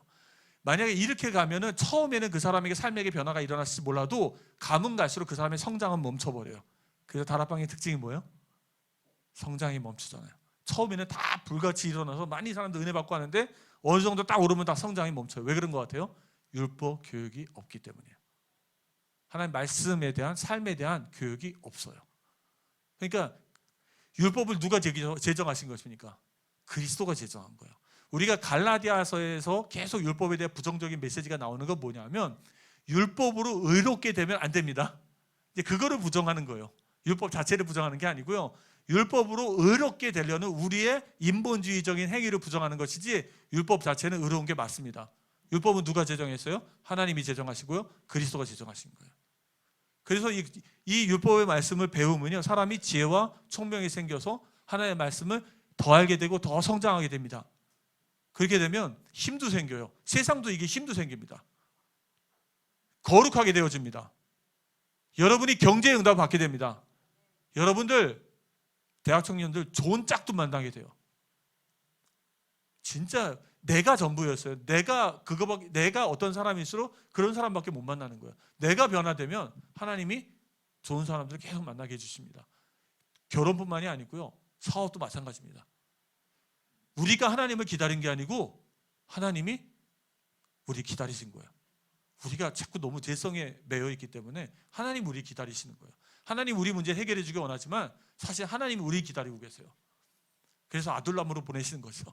만약에 이렇게 가면은 처음에는 그 사람에게 삶에게 변화가 일어났을지 몰라도 가면 갈수록 그 사람의 성장은 멈춰버려요. 그래서 다락방의 특징이 뭐예요? 성장이 멈추잖아요. 처음에는 다 불같이 일어나서 많이 사람들 은혜 받고 하는데 어느 정도 딱 오르면 다 성장이 멈춰요. 왜 그런 것 같아요? 율법 교육이 없기 때문이에요. 하나님 말씀에 대한 삶에 대한 교육이 없어요. 그러니까 율법을 누가 제정하신 것입니까? 그리스도가 제정한 거예요. 우리가 갈라디아서에서 계속 율법에 대한 부정적인 메시지가 나오는 건 뭐냐면 율법으로 의롭게 되면 안 됩니다. 이제 그거를 부정하는 거예요. 율법 자체를 부정하는 게 아니고요. 율법으로 의롭게 되려는 우리의 인본주의적인 행위를 부정하는 것이지 율법 자체는 의로운 게 맞습니다. 율법은 누가 제정했어요? 하나님이 제정하시고요. 그리스도가 제정하신 거예요. 그래서 이 율법의 말씀을 배우면요, 사람이 지혜와 총명이 생겨서 하나님의 말씀을 더 알게 되고 더 성장하게 됩니다. 그렇게 되면 힘도 생겨요. 세상도 이게 힘도 생깁니다. 거룩하게 되어집니다. 여러분이 경제의 응답을 받게 됩니다. 여러분들 대학 청년들 좋은 짝도 만나게 돼요. 진짜 내가 전부였어요. 내가 어떤 사람일수록 그런 사람밖에 못 만나는 거예요. 내가 변화되면 하나님이 좋은 사람들을 계속 만나게 해주십니다. 결혼뿐만이 아니고요, 사업도 마찬가지입니다. 우리가 하나님을 기다린 게 아니고 하나님이 우리 기다리신 거예요. 우리가 자꾸 너무 죄성에 매여 있기 때문에 하나님 우리 기다리시는 거예요. 하나님 우리 문제 해결해 주기 원하지만 사실 하나님이 우리 기다리고 계세요. 그래서 아둘람으로 보내시는 거죠.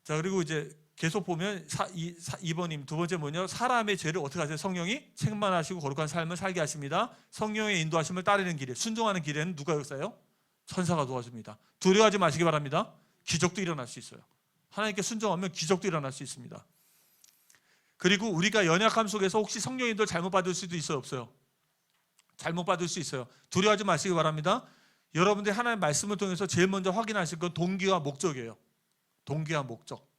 자, 그리고 이제 계속 보면 2번님 두 번째 뭐냐, 사람의 죄를 어떻게 하세요? 성령이 책망하시고 거룩한 삶을 살게 하십니다. 성령의 인도하심을 따르는 길에, 순종하는 길에는 누가 역사해요? 천사가 도와줍니다. 두려워하지 마시기 바랍니다. 기적도 일어날 수 있어요. 하나님께 순종하면 기적도 일어날 수 있습니다. 그리고 우리가 연약함 속에서 혹시 성령 인도를 잘못 받을 수도 있어요, 없어요? 잘못 받을 수 있어요. 두려워하지 마시기 바랍니다. 여러분들이 하나님의 말씀을 통해서 제일 먼저 확인하실 건 동기와 목적이에요. 동기와 목적.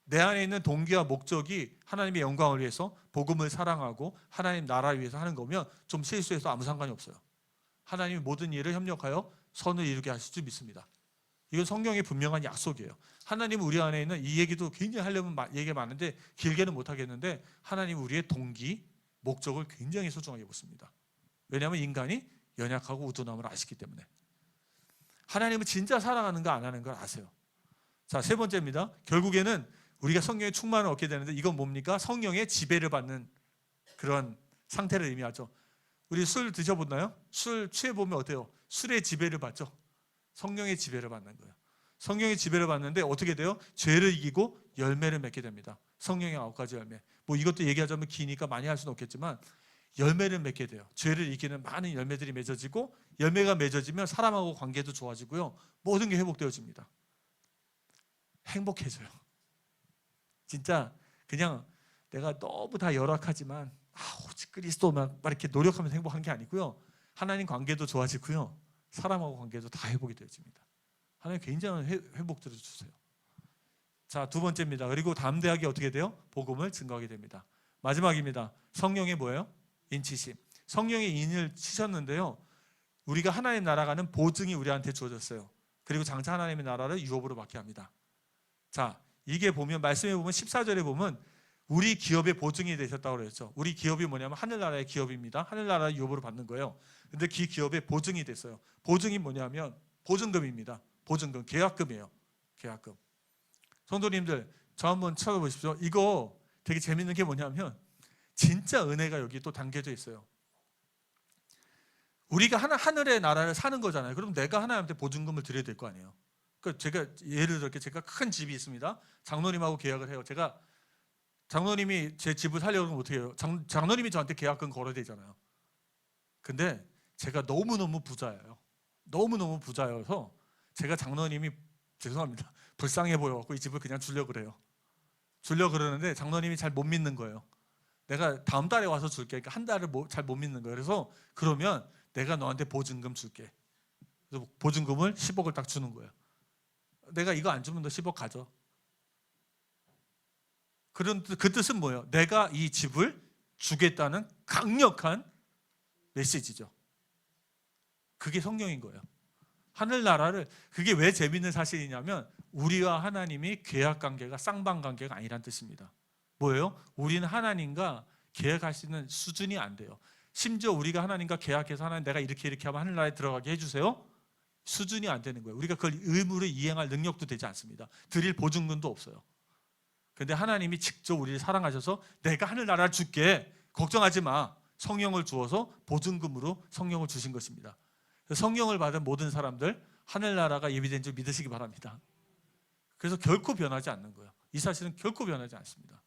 내 안에 있는 동기와 목적이 하나님의 영광을 위해서 복음을 사랑하고 하나님 나라를 위해서 하는 거면 좀 실수해서 아무 상관이 없어요. 하나님이 모든 일을 협력하여 선을 이루게 하실 줄 믿습니다. 이건 성경의 분명한 약속이에요. 하나님은 우리 안에 있는, 이 얘기도 굉장히 하려면 얘기가 많은데 길게는 못 하겠는데, 하나님은 우리의 동기, 목적을 굉장히 소중하게 보십니다. 왜냐하면 인간이 연약하고 우둔함을 아시기 때문에. 하나님은 진짜 사랑하는 거 안 하는 걸 아세요. 자, 세 번째입니다. 결국에는 우리가 성령의 충만을 얻게 되는데 이건 뭡니까? 성령의 지배를 받는 그런 상태를 의미하죠. 우리 술 드셔보나요? 술 취해보면 어때요? 술의 지배를 받죠. 성령의 지배를 받는 거예요. 성령의 지배를 받는데 어떻게 돼요? 죄를 이기고 열매를 맺게 됩니다. 성령의 9가지 열매. 뭐 이것도 얘기하자면 기니까 많이 할 수는 없겠지만 열매를 맺게 돼요. 죄를 이기는 많은 열매들이 맺어지고, 열매가 맺어지면 사람하고 관계도 좋아지고요, 모든 게 회복되어집니다. 행복해져요. 진짜 그냥 내가 너무 다 열악하지만 오직 그리스도만 이렇게 노력하면서 행복한 게 아니고요, 하나님 관계도 좋아지고요, 사람하고 관계도 다 회복이 되어집니다. 하나님 굉장한 회복들을 주세요. 자, 두 번째입니다. 그리고 담대하게 어떻게 돼요? 복음을 증거하게 됩니다. 마지막입니다. 성령의 뭐예요? 인치심. 성령의 인을 치셨는데요, 우리가 하나님 나라가는 보증이 우리한테 주어졌어요. 그리고 장차 하나님의 나라를 유업으로 받게 합니다. 자, 이게 보면 말씀에 보면 14절에 보면 우리 기업의 보증이 되셨다고 그랬죠. 우리 기업이 뭐냐면 하늘나라의 기업입니다. 하늘나라의 유업으로 받는 거예요. 근데 그 기업의 보증이 됐어요. 보증이 뭐냐면 보증금입니다. 보증금, 계약금이에요. 계약금. 성도님들, 저 한번 찾아보십시오. 이거 되게 재밌는 게 뭐냐면 진짜 은혜가 여기 또 담겨져 있어요. 우리가 하늘의 나라를 사는 거잖아요. 그럼 내가 하나님한테 보증금을 드려야 될 거 아니에요. 그러니까 제가 예를 들어 제가 큰 집이 있습니다. 장로님하고 계약을 해요. 제가 장로님이 제 집을 살려고 하면 어떻게 해요? 장로님이 저한테 계약금 걸어야 되잖아요. 근데 제가 너무너무 부자예요. 너무너무 부자여서 제가 장로님이 죄송합니다. 불쌍해 보여갖고 이 집을 그냥 주려고 그래요. 주려고 그러는데 장로님이 잘 못 믿는 거예요. 내가 다음 달에 와서 줄게. 그러니까 한 달을 잘 못 믿는 거예요. 그래서 그러면 내가 너한테 보증금 줄게. 그래서 보증금을 10억을 딱 주는 거예요. 내가 이거 안 주면 너 10억 가져. 그 뜻은 뭐예요? 내가 이 집을 주겠다는 강력한 메시지죠. 그게 성령인 거예요. 하늘나라를, 그게 왜 재밌는 사실이냐면 우리와 하나님이 계약관계가 쌍방관계가 아니란 뜻입니다. 뭐예요? 우리는 하나님과 계약할 수 있는 수준이 안 돼요. 심지어 우리가 하나님과 계약해서 하나님 내가 이렇게 하면 하늘나라에 들어가게 해주세요. 수준이 안 되는 거예요. 우리가 그걸 의무를 이행할 능력도 되지 않습니다. 드릴 보증금도 없어요. 그런데 하나님이 직접 우리를 사랑하셔서 내가 하늘나라를 줄게, 걱정하지 마, 성령을 주어서 보증금으로 성령을 주신 것입니다. 성령을 받은 모든 사람들 하늘나라가 예비된 줄 믿으시기 바랍니다. 그래서 결코 변하지 않는 거예요. 이 사실은 결코 변하지 않습니다.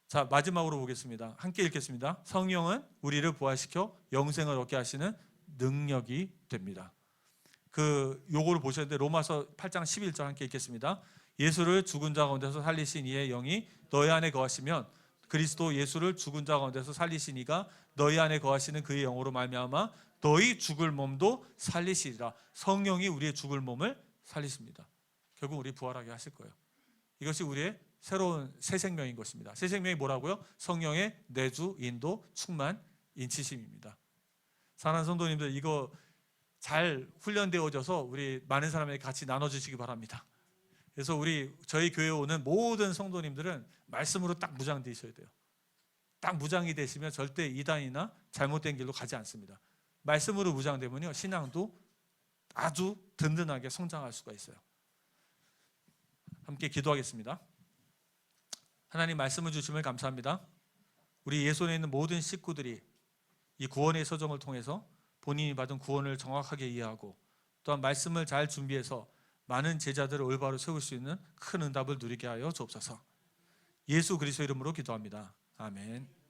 자, 마지막으로 보겠습니다. 함께 읽겠습니다. 성령은 우리를 부활시켜 영생을 얻게 하시는 능력이 됩니다. 요거를 보셨는데 로마서 8장 11절 함께 읽겠습니다. 예수를 죽은 자 가운데서 살리신 이의 영이 너희 안에 거하시면 그리스도 예수를 죽은 자 가운데서 살리신 이가 너희 안에 거하시는 그의 영으로 말미암아 너희 죽을 몸도 살리시리라. 성령이 우리의 죽을 몸을 살리십니다. 결국 우리 부활하게 하실 거예요. 이것이 우리의 새로운 새 생명인 것입니다. 새 생명이 뭐라고요? 성령의 내주, 인도, 충만, 인치심입니다. 사랑하는 성도님들, 이거 잘 훈련되어져서 우리 많은 사람에게 같이 나눠주시기 바랍니다. 그래서 저희 교회에 오는 모든 성도님들은 말씀으로 딱 무장되셔야 돼요. 딱 무장이 되시면 절대 이단이나 잘못된 길로 가지 않습니다. 말씀으로 무장되면요, 신앙도 아주 든든하게 성장할 수가 있어요. 함께 기도하겠습니다. 하나님, 말씀을 주심을 감사합니다. 우리 예손에 있는 모든 식구들이 이 구원의 서정을 통해서 본인이 받은 구원을 정확하게 이해하고 또한 말씀을 잘 준비해서 많은 제자들을 올바로 세울 수 있는 큰 응답을 누리게 하여 주옵소서. 예수 그리스도 이름으로 기도합니다. 아멘.